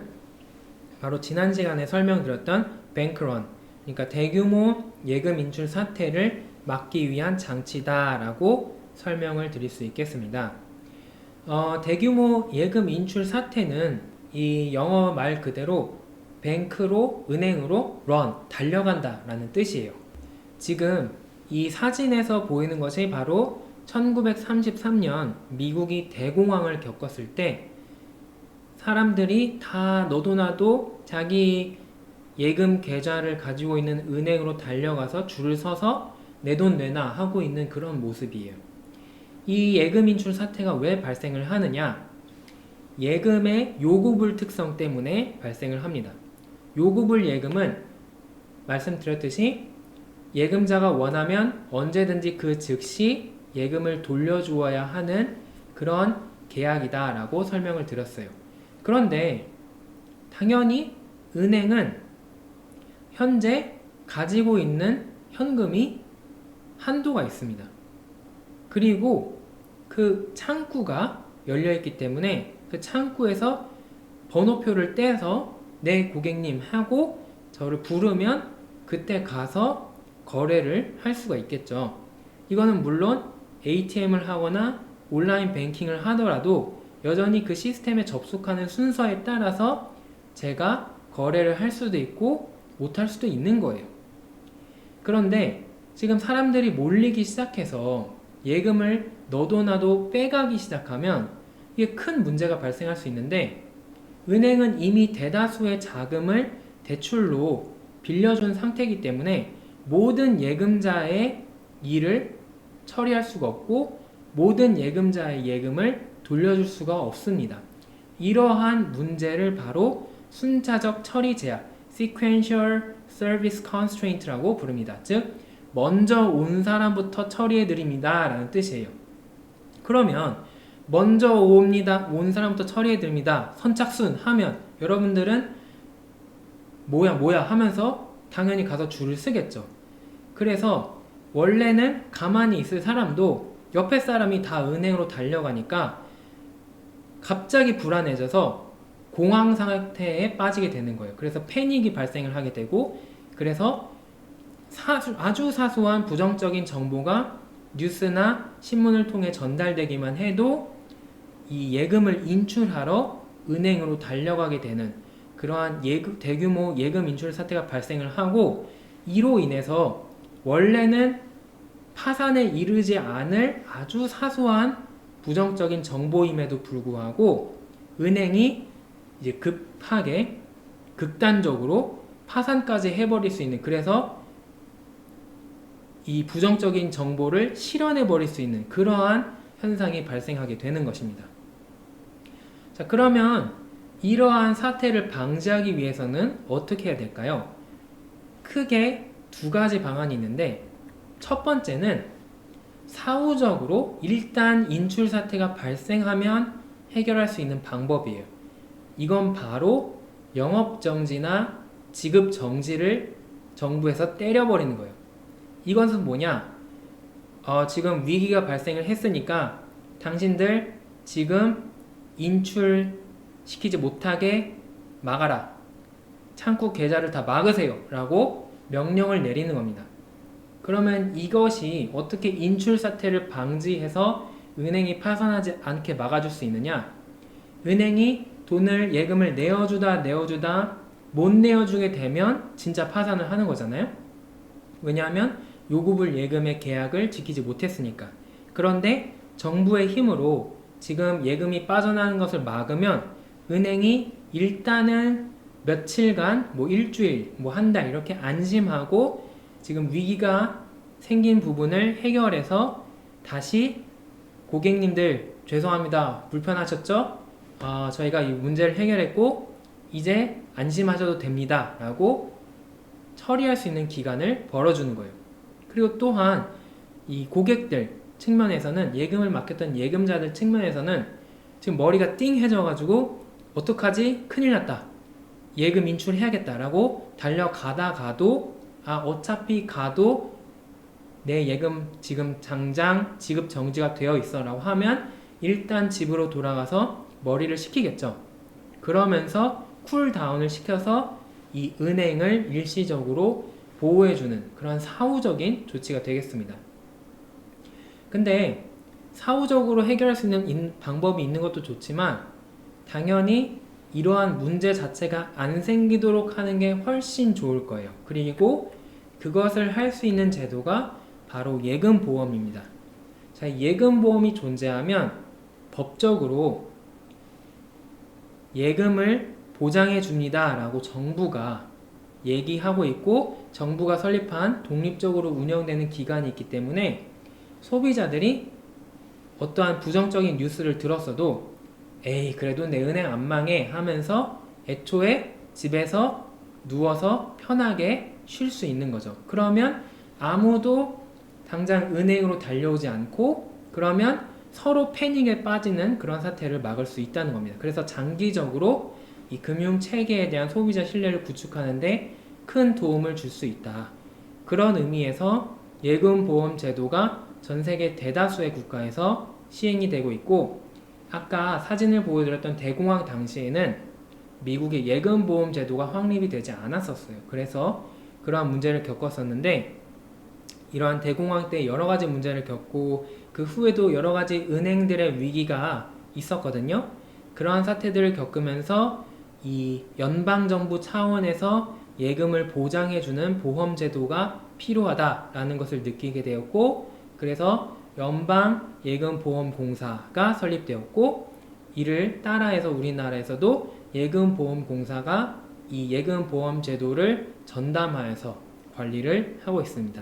바로 지난 시간에 설명드렸던 뱅크런, 그러니까 대규모 예금 인출 사태를 막기 위한 장치다라고 설명을 드릴 수 있겠습니다. 대규모 예금 인출 사태는 이 영어 말 그대로 뱅크로, 은행으로 run, 달려간다 라는 뜻이에요. 지금 이 사진에서 보이는 것이 바로 1933년 미국이 대공황을 겪었을 때 사람들이 다 너도 나도 자기 예금 계좌를 가지고 있는 은행으로 달려가서 줄을 서서 내 돈 내놔 하고 있는 그런 모습이에요. 이 예금 인출 사태가 왜 발생을 하느냐? 예금의 요구불 특성 때문에 발생을 합니다. 요구불 예금은 말씀드렸듯이 예금자가 원하면 언제든지 그 즉시 예금을 돌려주어야 하는 그런 계약이다 라고 설명을 드렸어요. 그런데 당연히 은행은 현재 가지고 있는 현금이 한도가 있습니다. 그리고 그 창구가 열려있기 때문에 그 창구에서 번호표를 떼서 네 고객님 하고 저를 부르면 그때 가서 거래를 할 수가 있겠죠. 이거는 물론 ATM을 하거나 온라인 뱅킹을 하더라도 여전히 그 시스템에 접속하는 순서에 따라서 제가 거래를 할 수도 있고 못할 수도 있는 거예요. 그런데 지금 사람들이 몰리기 시작해서 예금을 너도 나도 빼가기 시작하면 이게 큰 문제가 발생할 수 있는데, 은행은 이미 대다수의 자금을 대출로 빌려준 상태이기 때문에 모든 예금자의 일을 처리할 수가 없고 모든 예금자의 예금을 돌려줄 수가 없습니다. 이러한 문제를 바로 순차적 처리 제약 (Sequential Service Constraint라고 부릅니다. 즉 먼저 온 사람부터 처리해 드립니다 라는 뜻이에요. 그러면 먼저 온 사람부터 처리해 드립니다 선착순 하면 여러분들은 뭐야 하면서 당연히 가서 줄을 쓰겠죠. 그래서 원래는 가만히 있을 사람도 옆에 사람이 다 은행으로 달려가니까 갑자기 불안해져서 공황 상태에 빠지게 되는 거예요. 그래서 패닉이 발생을 하게 되고, 그래서 아주 사소한 부정적인 정보가 뉴스나 신문을 통해 전달되기만 해도 이 예금을 인출하러 은행으로 달려가게 되는 그러한 대규모 예금 인출 사태가 발생을 하고, 이로 인해서 원래는 파산에 이르지 않을 아주 사소한 부정적인 정보임에도 불구하고 은행이 이제 급하게 극단적으로 파산까지 해버릴 수 있는, 그래서 이 부정적인 정보를 실현해 버릴 수 있는 그러한 현상이 발생하게 되는 것입니다. 자, 그러면 이러한 사태를 방지하기 위해서는 어떻게 해야 될까요? 크게 두 가지 방안이 있는데, 첫 번째는 사후적으로 일단 인출 사태가 발생하면 해결할 수 있는 방법이에요. 이건 바로 영업정지나 지급정지를 정부에서 때려버리는 거예요. 이것은 뭐냐? 지금 위기가 발생을 했으니까 당신들 지금 인출시키지 못하게 막아라. 창구 계좌를 다 막으세요 라고 명령을 내리는 겁니다. 그러면 이것이 어떻게 인출 사태를 방지해서 은행이 파산하지 않게 막아줄 수 있느냐? 은행이 돈을 예금을 내어주다 못 내어주게 되면 진짜 파산을 하는 거잖아요. 왜냐하면 요구불 예금의 계약을 지키지 못했으니까. 그런데 정부의 힘으로 지금 예금이 빠져나가는 것을 막으면 은행이 일단은 며칠간, 일주일, 한 달 이렇게 안심하고 지금 위기가 생긴 부분을 해결해서 다시 고객님들 죄송합니다. 불편하셨죠? 저희가 이 문제를 해결했고 이제 안심하셔도 됩니다 라고 처리할 수 있는 기간을 벌어주는 거예요. 그리고 또한 이 고객들 측면에서는, 예금을 맡겼던 예금자들 측면에서는 지금 머리가 띵해져 가지고 어떡하지? 큰일 났다. 예금 인출해야겠다 라고 달려가다가도 어차피 가도 내 예금 지금 당장 지급 정지가 되어 있어 라고 하면 일단 집으로 돌아가서 머리를 식히겠죠. 그러면서 쿨다운을 시켜서 이 은행을 일시적으로 보호해주는 그런 사후적인 조치가 되겠습니다. 근데 사후적으로 해결할 수 있는 방법이 있는 것도 좋지만 당연히 이러한 문제 자체가 안 생기도록 하는 게 훨씬 좋을 거예요. 그리고 그것을 할 수 있는 제도가 바로 예금보험입니다. 자, 예금보험이 존재하면 법적으로 예금을 보장해 줍니다 라고 정부가 얘기하고 있고, 정부가 설립한 독립적으로 운영되는 기관이 있기 때문에 소비자들이 어떠한 부정적인 뉴스를 들었어도 에이 그래도 내 은행 안 망해 하면서 애초에 집에서 누워서 편하게 쉴 수 있는 거죠. 그러면 아무도 당장 은행으로 달려오지 않고, 그러면 서로 패닉에 빠지는 그런 사태를 막을 수 있다는 겁니다. 그래서 장기적으로 이 금융 체계에 대한 소비자 신뢰를 구축하는데 큰 도움을 줄 수 있다. 그런 의미에서 예금보험 제도가 전 세계 대다수의 국가에서 시행이 되고 있고, 아까 사진을 보여드렸던 대공황 당시에는 미국의 예금보험 제도가 확립이 되지 않았었어요. 그래서 그러한 문제를 겪었었는데, 이러한 대공황 때 여러 가지 문제를 겪고 그 후에도 여러 가지 은행들의 위기가 있었거든요. 그러한 사태들을 겪으면서 이 연방정부 차원에서 예금을 보장해주는 보험제도가 필요하다라는 것을 느끼게 되었고, 그래서 연방예금보험공사가 설립되었고, 이를 따라해서 우리나라에서도 예금보험공사가 이 예금보험제도를 전담하여서 관리를 하고 있습니다.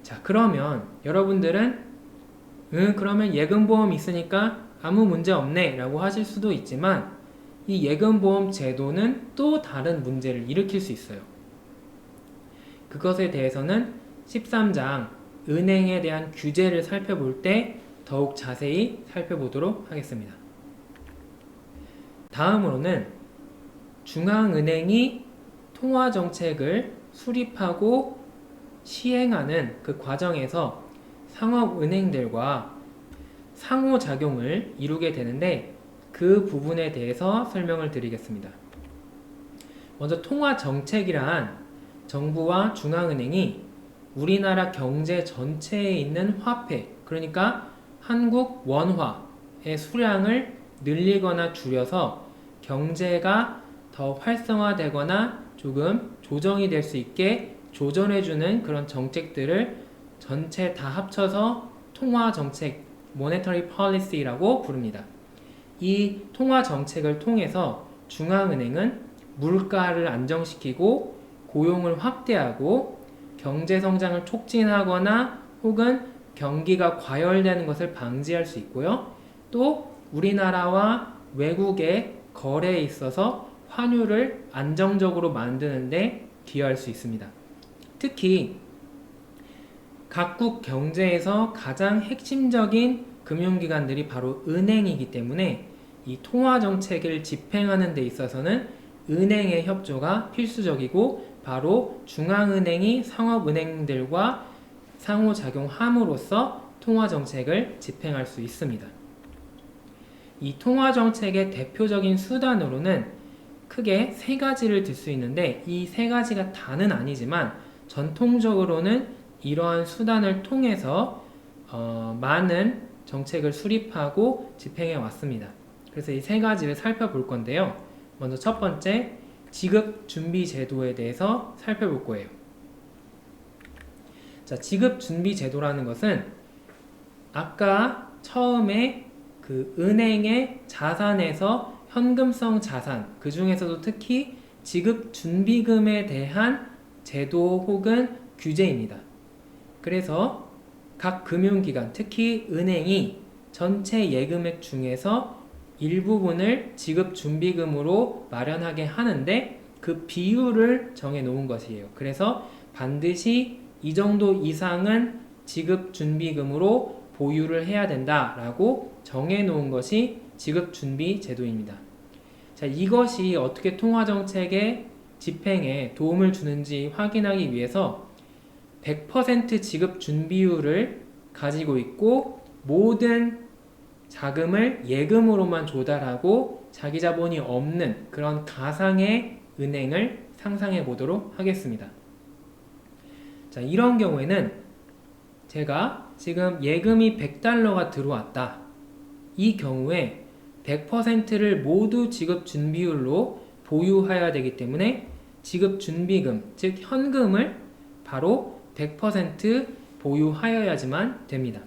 자, 그러면 여러분들은 그러면 예금보험 있으니까 아무 문제 없네 라고 하실 수도 있지만, 이 예금보험 제도는 또 다른 문제를 일으킬 수 있어요. 그것에 대해서는 13장 은행에 대한 규제를 살펴볼 때 더욱 자세히 살펴보도록 하겠습니다. 다음으로는 중앙은행이 통화정책을 수립하고 시행하는 그 과정에서 상업은행들과 상호작용을 이루게 되는데, 그 부분에 대해서 설명을 드리겠습니다. 먼저 통화정책이란 정부와 중앙은행이 우리나라 경제 전체에 있는 화폐, 그러니까 한국 원화의 수량을 늘리거나 줄여서 경제가 더 활성화되거나 조금 조정이 될 수 있게 조절해주는 그런 정책들을 전체 다 합쳐서 통화정책, Monetary Policy라고 부릅니다. 이 통화정책을 통해서 중앙은행은 물가를 안정시키고 고용을 확대하고 경제성장을 촉진하거나 혹은 경기가 과열되는 것을 방지할 수 있고요. 또 우리나라와 외국의 거래에 있어서 환율을 안정적으로 만드는 데 기여할 수 있습니다. 특히 각국 경제에서 가장 핵심적인 금융기관들이 바로 은행이기 때문에 이 통화정책을 집행하는 데 있어서는 은행의 협조가 필수적이고, 바로 중앙은행이 상업은행들과 상호작용함으로써 통화정책을 집행할 수 있습니다. 이 통화정책의 대표적인 수단으로는 크게 세 가지를 들 수 있는데, 이 세 가지가 다는 아니지만 전통적으로는 이러한 수단을 통해서 많은 정책을 수립하고 집행해 왔습니다. 그래서 이 세 가지를 살펴볼 건데요. 먼저 첫 번째, 지급준비제도에 대해서 살펴볼 거예요. 자, 지급준비제도라는 것은 아까 처음에 그 은행의 자산에서 현금성 자산, 그 중에서도 특히 지급준비금에 대한 제도 혹은 규제입니다. 그래서 각 금융기관, 특히 은행이 전체 예금액 중에서 일부분을 지급준비금으로 마련하게 하는데, 그 비율을 정해 놓은 것이에요. 그래서 반드시 이 정도 이상은 지급준비금으로 보유를 해야 된다라고 정해 놓은 것이 지급준비제도입니다. 자, 이것이 어떻게 통화정책의 집행에 도움을 주는지 확인하기 위해서 100% 지급준비율을 가지고 있고 모든 자금을 예금으로만 조달하고 자기 자본이 없는 그런 가상의 은행을 상상해 보도록 하겠습니다. 자, 이런 경우에는 제가 지금 예금이 100달러가 들어왔다. 이 경우에 100%를 모두 지급준비율로 보유해야 되기 때문에 지급준비금, 즉 현금을 바로 100% 보유하여야지만 됩니다.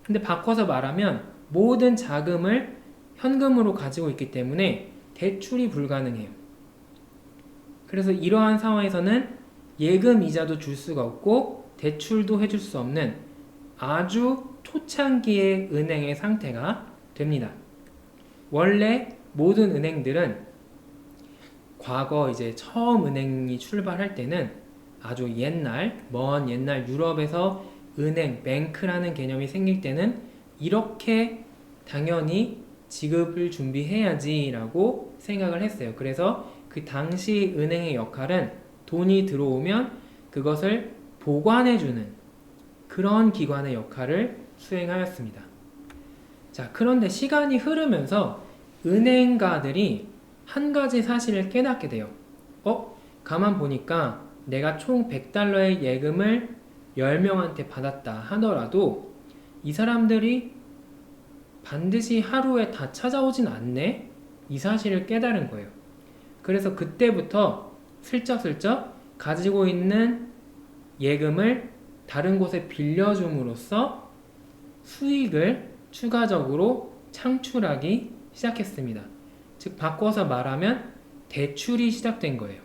근데 바꿔서 말하면 모든 자금을 현금으로 가지고 있기 때문에 대출이 불가능해요. 그래서 이러한 상황에서는 예금 이자도 줄 수가 없고 대출도 해줄 수 없는 아주 초창기의 은행의 상태가 됩니다. 원래 모든 은행들은 과거 이제 처음 은행이 출발할 때는 아주 먼 옛날 유럽에서 은행, 뱅크라는 개념이 생길 때는 이렇게 당연히 지급을 준비해야지 라고 생각을 했어요. 그래서 그 당시 은행의 역할은 돈이 들어오면 그것을 보관해주는 그런 기관의 역할을 수행하였습니다. 자, 그런데 시간이 흐르면서 은행가들이 한 가지 사실을 깨닫게 돼요. 가만 보니까 내가 총 100달러의 예금을 10명한테 받았다 하더라도 이 사람들이 반드시 하루에 다 찾아오진 않네? 이 사실을 깨달은 거예요. 그래서 그때부터 슬쩍슬쩍 가지고 있는 예금을 다른 곳에 빌려줌으로써 수익을 추가적으로 창출하기 시작했습니다. 즉 바꿔서 말하면 대출이 시작된 거예요.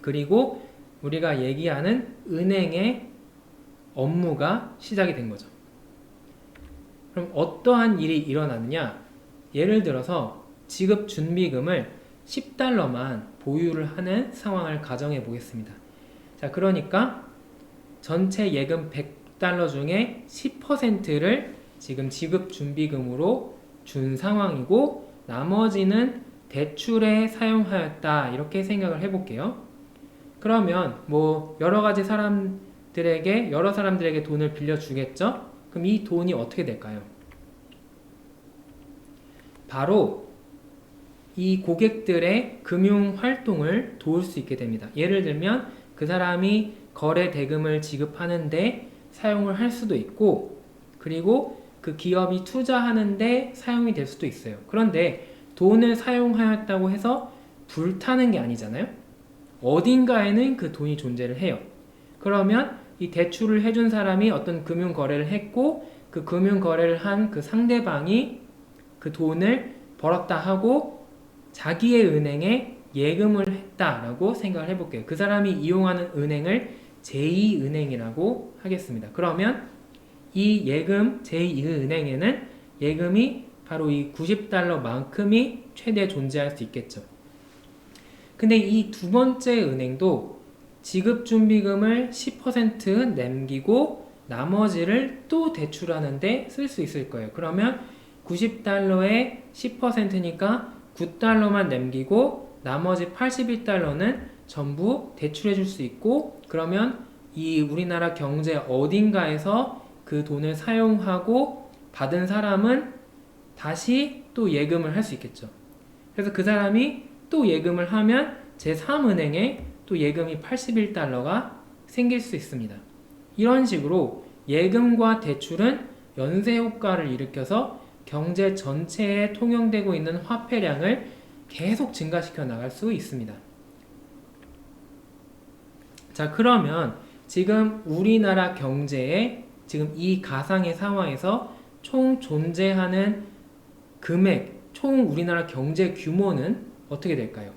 그리고 우리가 얘기하는 은행의 업무가 시작이 된 거죠. 그럼 어떠한 일이 일어나느냐? 예를 들어서 지급 준비금을 10달러만 보유를 하는 상황을 가정해 보겠습니다. 자, 그러니까 전체 예금 100달러 중에 10%를 지금 지급 준비금으로 준 상황이고 나머지는 대출에 사용하였다 이렇게 생각을 해볼게요. 그러면 뭐 여러 사람들에게 돈을 빌려주겠죠? 그럼 이 돈이 어떻게 될까요? 바로 이 고객들의 금융 활동을 도울 수 있게 됩니다. 예를 들면 그 사람이 거래 대금을 지급하는데 사용을 할 수도 있고 그리고 그 기업이 투자하는데 사용이 될 수도 있어요. 그런데 돈을 사용하였다고 해서 불타는 게 아니잖아요. 어딘가에는 그 돈이 존재를 해요. 그러면 이 대출을 해준 사람이 어떤 금융 거래를 했고 그 금융 거래를 한 그 상대방이 그 돈을 벌었다 하고 자기의 은행에 예금을 했다라고 생각을 해볼게요. 그 사람이 이용하는 은행을 제2은행이라고 하겠습니다. 그러면 이 예금 제2은행에는 예금이 바로 이 90달러만큼이 최대 존재할 수 있겠죠. 근데 이 두 번째 은행도 지급준비금을 10% 남기고 나머지를 또 대출하는데 쓸 수 있을 거예요. 그러면 90달러에 10%니까 9달러만 남기고 나머지 81달러는 전부 대출해 줄 수 있고 그러면 이 우리나라 경제 어딘가에서 그 돈을 사용하고 받은 사람은 다시 또 예금을 할 수 있겠죠. 그래서 그 사람이 또 예금을 하면 제3은행에 또 예금이 81달러가 생길 수 있습니다. 이런 식으로 예금과 대출은 연쇄 효과를 일으켜서 경제 전체에 통용되고 있는 화폐량을 계속 증가시켜 나갈 수 있습니다. 자, 그러면 지금 우리나라 경제에 지금 이 가상의 상황에서 총 존재하는 금액, 총 우리나라 경제 규모는 어떻게 될까요?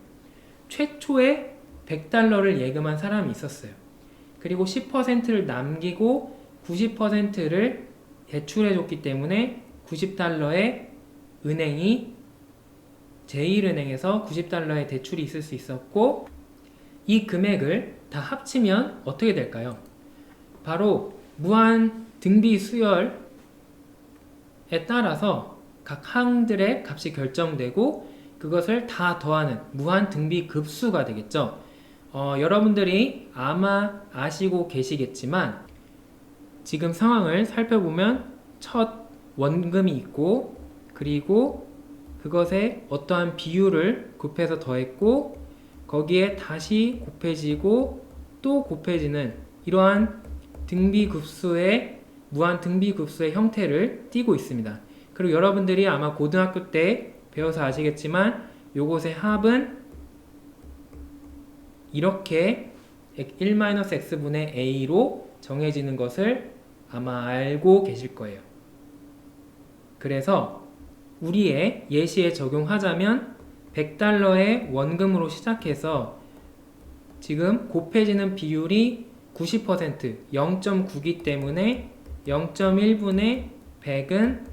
최초에 100달러를 예금한 사람이 있었어요. 그리고 10%를 남기고 90%를 대출해줬기 때문에 90달러의 은행이 제1은행에서 90달러의 대출이 있을 수 있었고 이 금액을 다 합치면 어떻게 될까요? 바로 무한 등비 수열에 따라서 각 항들의 값이 결정되고 그것을 다 더하는 무한 등비 급수가 되겠죠. 여러분들이 아마 아시고 계시겠지만 지금 상황을 살펴보면 첫 원금이 있고 그리고 그것에 어떠한 비율을 곱해서 더했고 거기에 다시 곱해지고 또 곱해지는 이러한 등비급수의 무한 등비급수의 형태를 띠고 있습니다. 그리고 여러분들이 아마 고등학교 때 배워서 아시겠지만 요것의 합은 이렇게 1-x분의 a로 정해지는 것을 아마 알고 계실 거예요. 그래서 우리의 예시에 적용하자면 100달러의 원금으로 시작해서 지금 곱해지는 비율이 90%, 0.9기 때문에 0.1분의 100은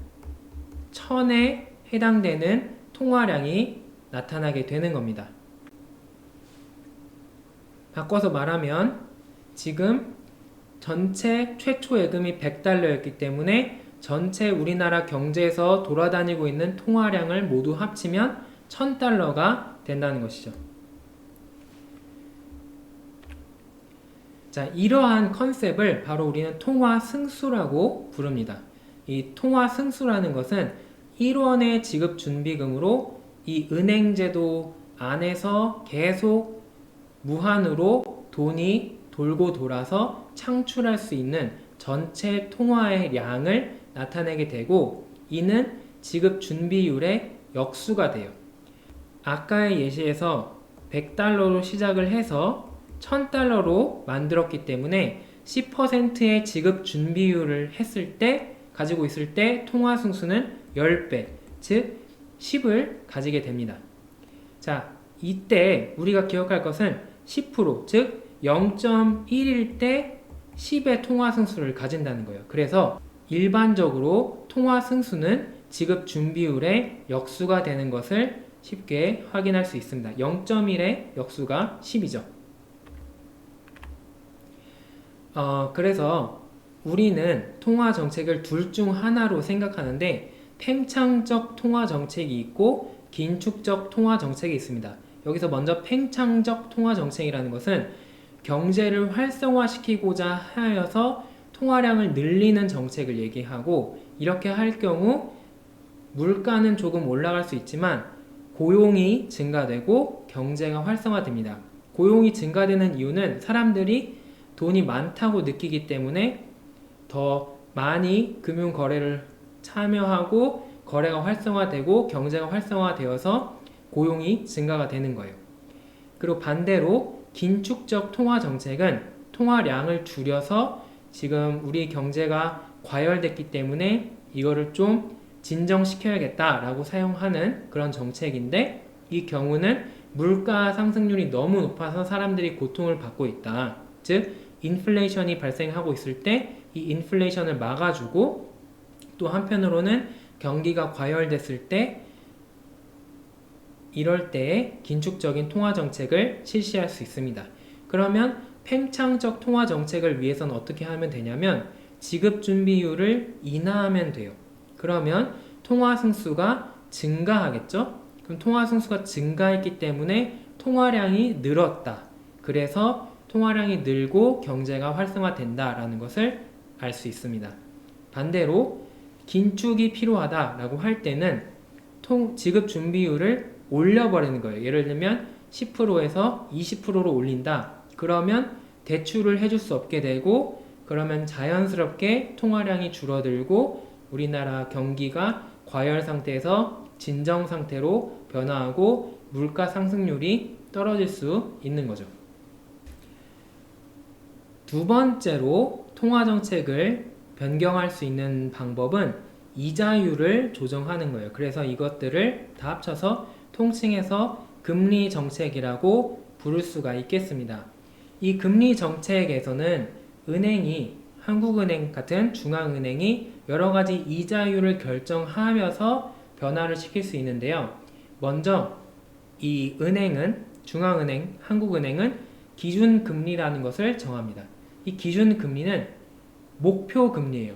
1000에 해당되는 통화량이 나타나게 되는 겁니다. 바꿔서 말하면 지금 전체 최초 예금이 100달러였기 때문에 전체 우리나라 경제에서 돌아다니고 있는 통화량을 모두 합치면 1000달러가 된다는 것이죠. 자, 이러한 컨셉을 바로 우리는 통화 승수라고 부릅니다. 이 통화 승수라는 것은 1원의 지급 준비금으로 이 은행제도 안에서 계속 무한으로 돈이 돌고 돌아서 창출할 수 있는 전체 통화의 양을 나타내게 되고, 이는 지급 준비율의 역수가 돼요. 아까의 예시에서 100달러로 시작을 해서 1000달러로 만들었기 때문에 10%의 지급 준비율을 가지고 있을 때 통화 승수는 10배, 즉 10을 가지게 됩니다. 자, 이때 우리가 기억할 것은 10%, 즉 0.1일 때 10의 통화 승수를 가진다는 거예요. 그래서 일반적으로 통화 승수는 지급 준비율의 역수가 되는 것을 쉽게 확인할 수 있습니다. 0.1의 역수가 10이죠. 그래서 우리는 통화 정책을 둘 중 하나로 생각하는데, 팽창적 통화 정책이 있고 긴축적 통화 정책이 있습니다. 여기서 먼저 팽창적 통화 정책이라는 것은 경제를 활성화시키고자 하여서 통화량을 늘리는 정책을 얘기하고, 이렇게 할 경우 물가는 조금 올라갈 수 있지만 고용이 증가되고 경제가 활성화됩니다. 고용이 증가되는 이유는 사람들이 돈이 많다고 느끼기 때문에 더 많이 금융 거래를 참여하고 거래가 활성화되고 경제가 활성화되어서 고용이 증가가 되는 거예요. 그리고 반대로 긴축적 통화 정책은 통화량을 줄여서 지금 우리 경제가 과열됐기 때문에 이거를 좀 진정시켜야겠다라고 사용하는 그런 정책인데, 이 경우는 물가 상승률이 너무 높아서 사람들이 고통을 받고 있다. 즉 인플레이션이 발생하고 있을 때 이 인플레이션을 막아주고, 또 한편으로는 경기가 과열됐을 때 이럴 때에 긴축적인 통화 정책을 실시할 수 있습니다. 그러면 팽창적 통화 정책을 위해서는 어떻게 하면 되냐면 지급 준비율을 인하하면 돼요. 그러면 통화 승수가 증가하겠죠? 그럼 통화 승수가 증가했기 때문에 통화량이 늘었다. 그래서 통화량이 늘고 경제가 활성화된다라는 것을 알 수 있습니다. 반대로 긴축이 필요하다라고 할 때는 지급 준비율을 올려버리는 거예요. 예를 들면 10%에서 20%로 올린다. 그러면 대출을 해줄 수 없게 되고, 그러면 자연스럽게 통화량이 줄어들고 우리나라 경기가 과열 상태에서 진정 상태로 변화하고 물가 상승률이 떨어질 수 있는 거죠. 두 번째로 통화 정책을 변경할 수 있는 방법은 이자율을 조정하는 거예요. 그래서 이것들을 다 합쳐서 통칭해서 금리 정책이라고 부를 수가 있겠습니다. 이 금리 정책에서는 은행이, 한국은행 같은 중앙은행이 여러 가지 이자율을 결정하면서 변화를 시킬 수 있는데요. 먼저 이 은행은, 중앙은행, 한국은행은 기준금리라는 것을 정합니다. 이 기준금리는 목표금리예요.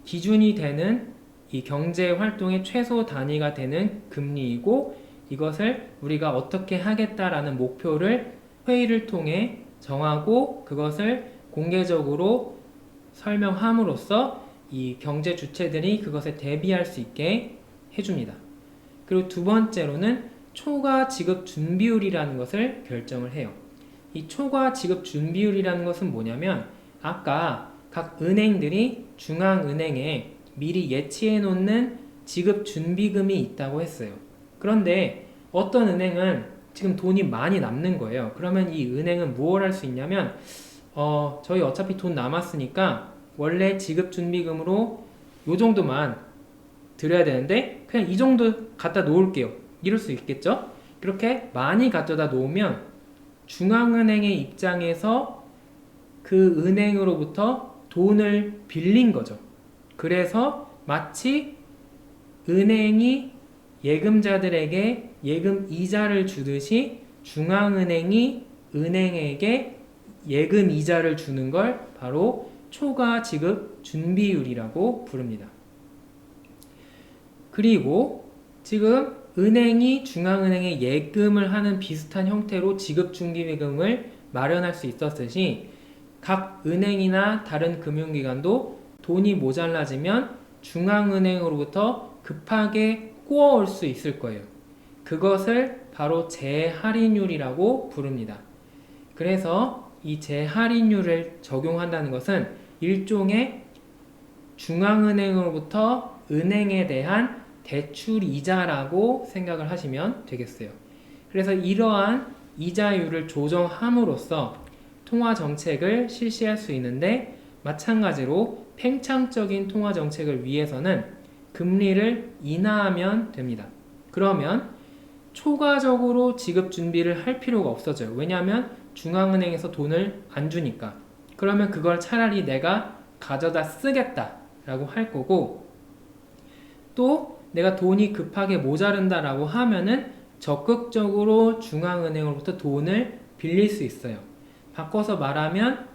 기준이 되는 이 경제활동의 최소 단위가 되는 금리이고, 이것을 우리가 어떻게 하겠다라는 목표를 회의를 통해 정하고 그것을 공개적으로 설명함으로써 이 경제 주체들이 그것에 대비할 수 있게 해줍니다. 그리고 두 번째로는 초과 지급 준비율이라는 것을 결정을 해요. 이 초과 지급 준비율이라는 것은 뭐냐면, 아까 각 은행들이 중앙은행에 미리 예치해 놓는 지급 준비금이 있다고 했어요. 그런데 어떤 은행은 지금 돈이 많이 남는 거예요. 그러면 이 은행은 무엇을 할 수 있냐면, 저희 어차피 돈 남았으니까 원래 지급 준비금으로 요 정도만 드려야 되는데 그냥 이 정도 갖다 놓을게요. 이럴 수 있겠죠? 그렇게 많이 갖다 놓으면 중앙은행의 입장에서 그 은행으로부터 돈을 빌린 거죠. 그래서 마치 은행이 예금자들에게 예금 이자를 주듯이 중앙은행이 은행에게 예금 이자를 주는 걸 바로 초과 지급 준비율이라고 부릅니다. 그리고 지금 은행이 중앙은행에 예금을 하는 비슷한 형태로 지급준비금을 마련할 수 있었듯이 각 은행이나 다른 금융기관도 돈이 모자라지면 중앙은행으로부터 급하게 꾸어올 수 있을 거예요. 그것을 바로 재할인율이라고 부릅니다. 그래서 이 재할인율을 적용한다는 것은 일종의 중앙은행으로부터 은행에 대한 대출 이자라고 생각을 하시면 되겠어요. 그래서 이러한 이자율을 조정함으로써 통화 정책을 실시할 수 있는데, 마찬가지로 팽창적인 통화 정책을 위해서는 금리를 인하하면 됩니다. 그러면 초과적으로 지급 준비를 할 필요가 없어져요. 왜냐하면 중앙은행에서 돈을 안 주니까. 그러면 그걸 차라리 내가 가져다 쓰겠다라고 할 거고, 또 내가 돈이 급하게 모자른다라고 하면은 적극적으로 중앙은행으로부터 돈을 빌릴 수 있어요. 바꿔서 말하면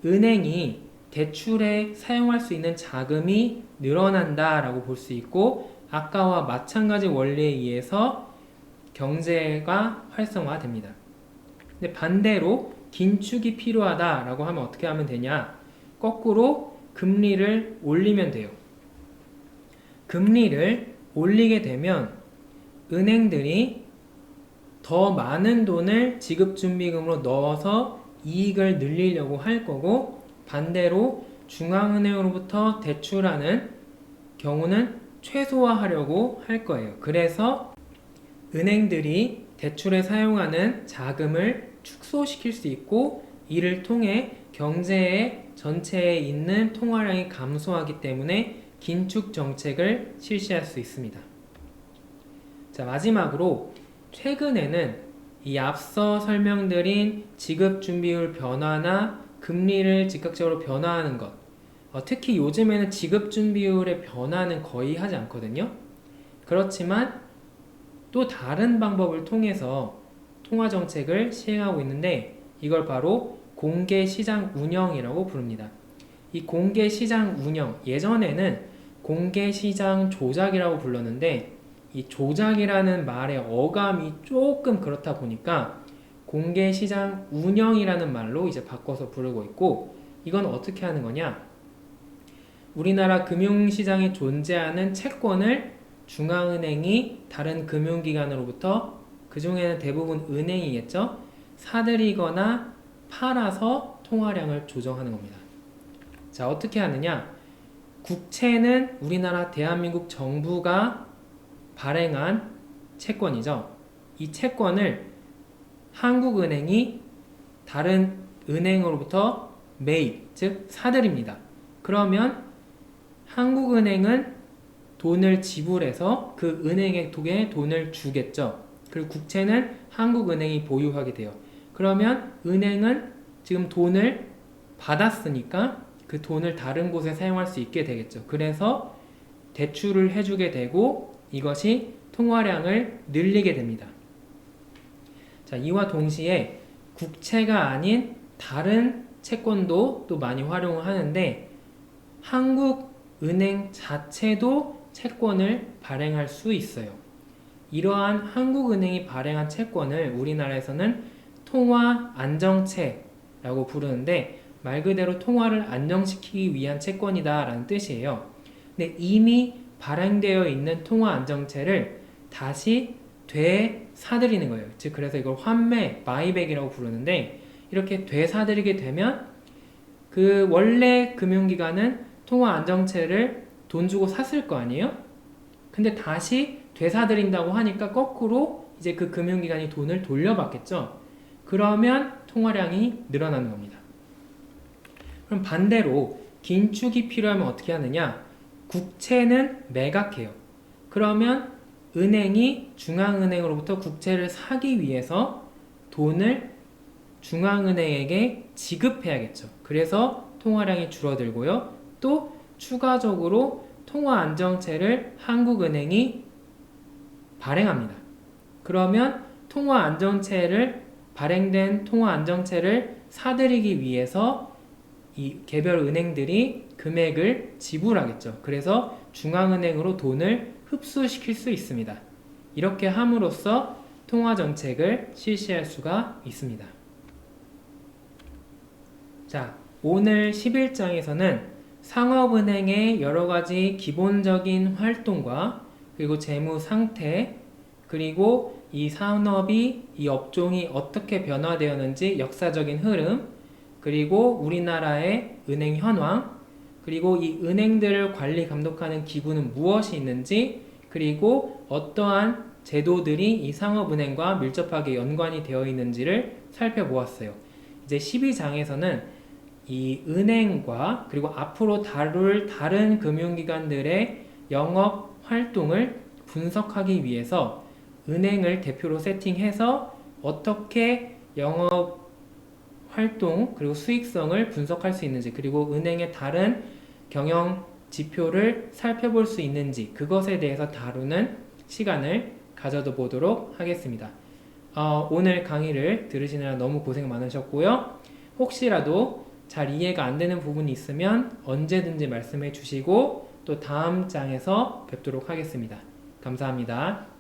은행이 대출에 사용할 수 있는 자금이 늘어난다라고 볼 수 있고, 아까와 마찬가지 원리에 의해서 경제가 활성화됩니다. 근데 반대로 긴축이 필요하다라고 하면 어떻게 하면 되냐? 거꾸로 금리를 올리면 돼요. 금리를 올리게 되면 은행들이 더 많은 돈을 지급준비금으로 넣어서 이익을 늘리려고 할 거고, 반대로 중앙은행으로부터 대출하는 경우는 최소화하려고 할 거예요. 그래서 은행들이 대출에 사용하는 자금을 축소시킬 수 있고, 이를 통해 경제의 전체에 있는 통화량이 감소하기 때문에 긴축 정책을 실시할 수 있습니다. 자, 마지막으로 최근에는 이 앞서 설명드린 지급준비율 변화나 금리를 즉각적으로 변화하는 것, 특히 요즘에는 지급준비율의 변화는 거의 하지 않거든요. 그렇지만 또 다른 방법을 통해서 통화정책을 시행하고 있는데, 이걸 바로 공개시장 운영이라고 부릅니다. 이 공개시장 운영, 예전에는 공개시장 조작이라고 불렀는데, 이 조작이라는 말의 어감이 조금 그렇다 보니까 공개시장 운영이라는 말로 이제 바꿔서 부르고 있고, 이건 어떻게 하는 거냐? 우리나라 금융시장에 존재하는 채권을 중앙은행이 다른 금융기관으로부터, 그 중에는 대부분 은행이겠죠? 사들이거나 팔아서 통화량을 조정하는 겁니다. 자, 어떻게 하느냐? 국채는 우리나라 대한민국 정부가 발행한 채권이죠. 이 채권을 한국은행이 다른 은행으로부터 매입, 즉 사들입니다. 그러면 한국은행은 돈을 지불해서 그 은행에 돈을 주겠죠. 그리고 국채는 한국은행이 보유하게 돼요. 그러면 은행은 지금 돈을 받았으니까 그 돈을 다른 곳에 사용할 수 있게 되겠죠. 그래서 대출을 해주게 되고, 이것이 통화량을 늘리게 됩니다. 자, 이와 동시에 국채가 아닌 다른 채권도 또 많이 활용을 하는데, 한국은행 자체도 채권을 발행할 수 있어요. 이러한 한국은행이 발행한 채권을 우리나라에서는 통화안정채라고 부르는데, 말 그대로 통화를 안정시키기 위한 채권이다 라는 뜻이에요. 근데 이미 발행되어 있는 통화안정채를 다시 되사들이는 거예요. 즉, 그래서 이걸 환매, 바이백이라고 부르는데, 이렇게 되사들이게 되면 그 원래 금융기관은 통화안정채를 돈 주고 샀을 거 아니에요? 근데 다시 되사들인다고 하니까 거꾸로 이제 그 금융기관이 돈을 돌려받겠죠. 그러면 통화량이 늘어나는 겁니다. 그럼 반대로 긴축이 필요하면 어떻게 하느냐? 국채는 매각해요. 그러면 은행이 중앙은행으로부터 국채를 사기 위해서 돈을 중앙은행에게 지급해야겠죠. 그래서 통화량이 줄어들고요. 또 추가적으로 통화안정채를 한국은행이 발행합니다. 그러면 발행된 통화안정채를 사들이기 위해서 이 개별 은행들이 금액을 지불하겠죠. 그래서 중앙은행으로 돈을 흡수시킬 수 있습니다. 이렇게 함으로써 통화정책을 실시할 수가 있습니다. 자, 오늘 11장에서는 상업은행의 여러가지 기본적인 활동과 그리고 재무 상태, 그리고 이 산업이, 이 업종이 어떻게 변화되었는지 역사적인 흐름, 그리고 우리나라의 은행 현황, 그리고 이 은행들을 관리 감독하는 기구는 무엇이 있는지, 그리고 어떠한 제도들이 이 상업은행과 밀접하게 연관이 되어 있는지를 살펴보았어요. 이제 12장에서는 이 은행과 그리고 앞으로 다룰 다른 금융기관들의 영업 활동을 분석하기 위해서 은행을 대표로 세팅해서 어떻게 영업 활동 그리고 수익성을 분석할 수 있는지, 그리고 은행의 다른 경영 지표를 살펴볼 수 있는지, 그것에 대해서 다루는 시간을 가져도 보도록 하겠습니다. 오늘 강의를 들으시느라 너무 고생 많으셨고요. 혹시라도 잘 이해가 안 되는 부분이 있으면 언제든지 말씀해 주시고 또 다음 장에서 뵙도록 하겠습니다. 감사합니다.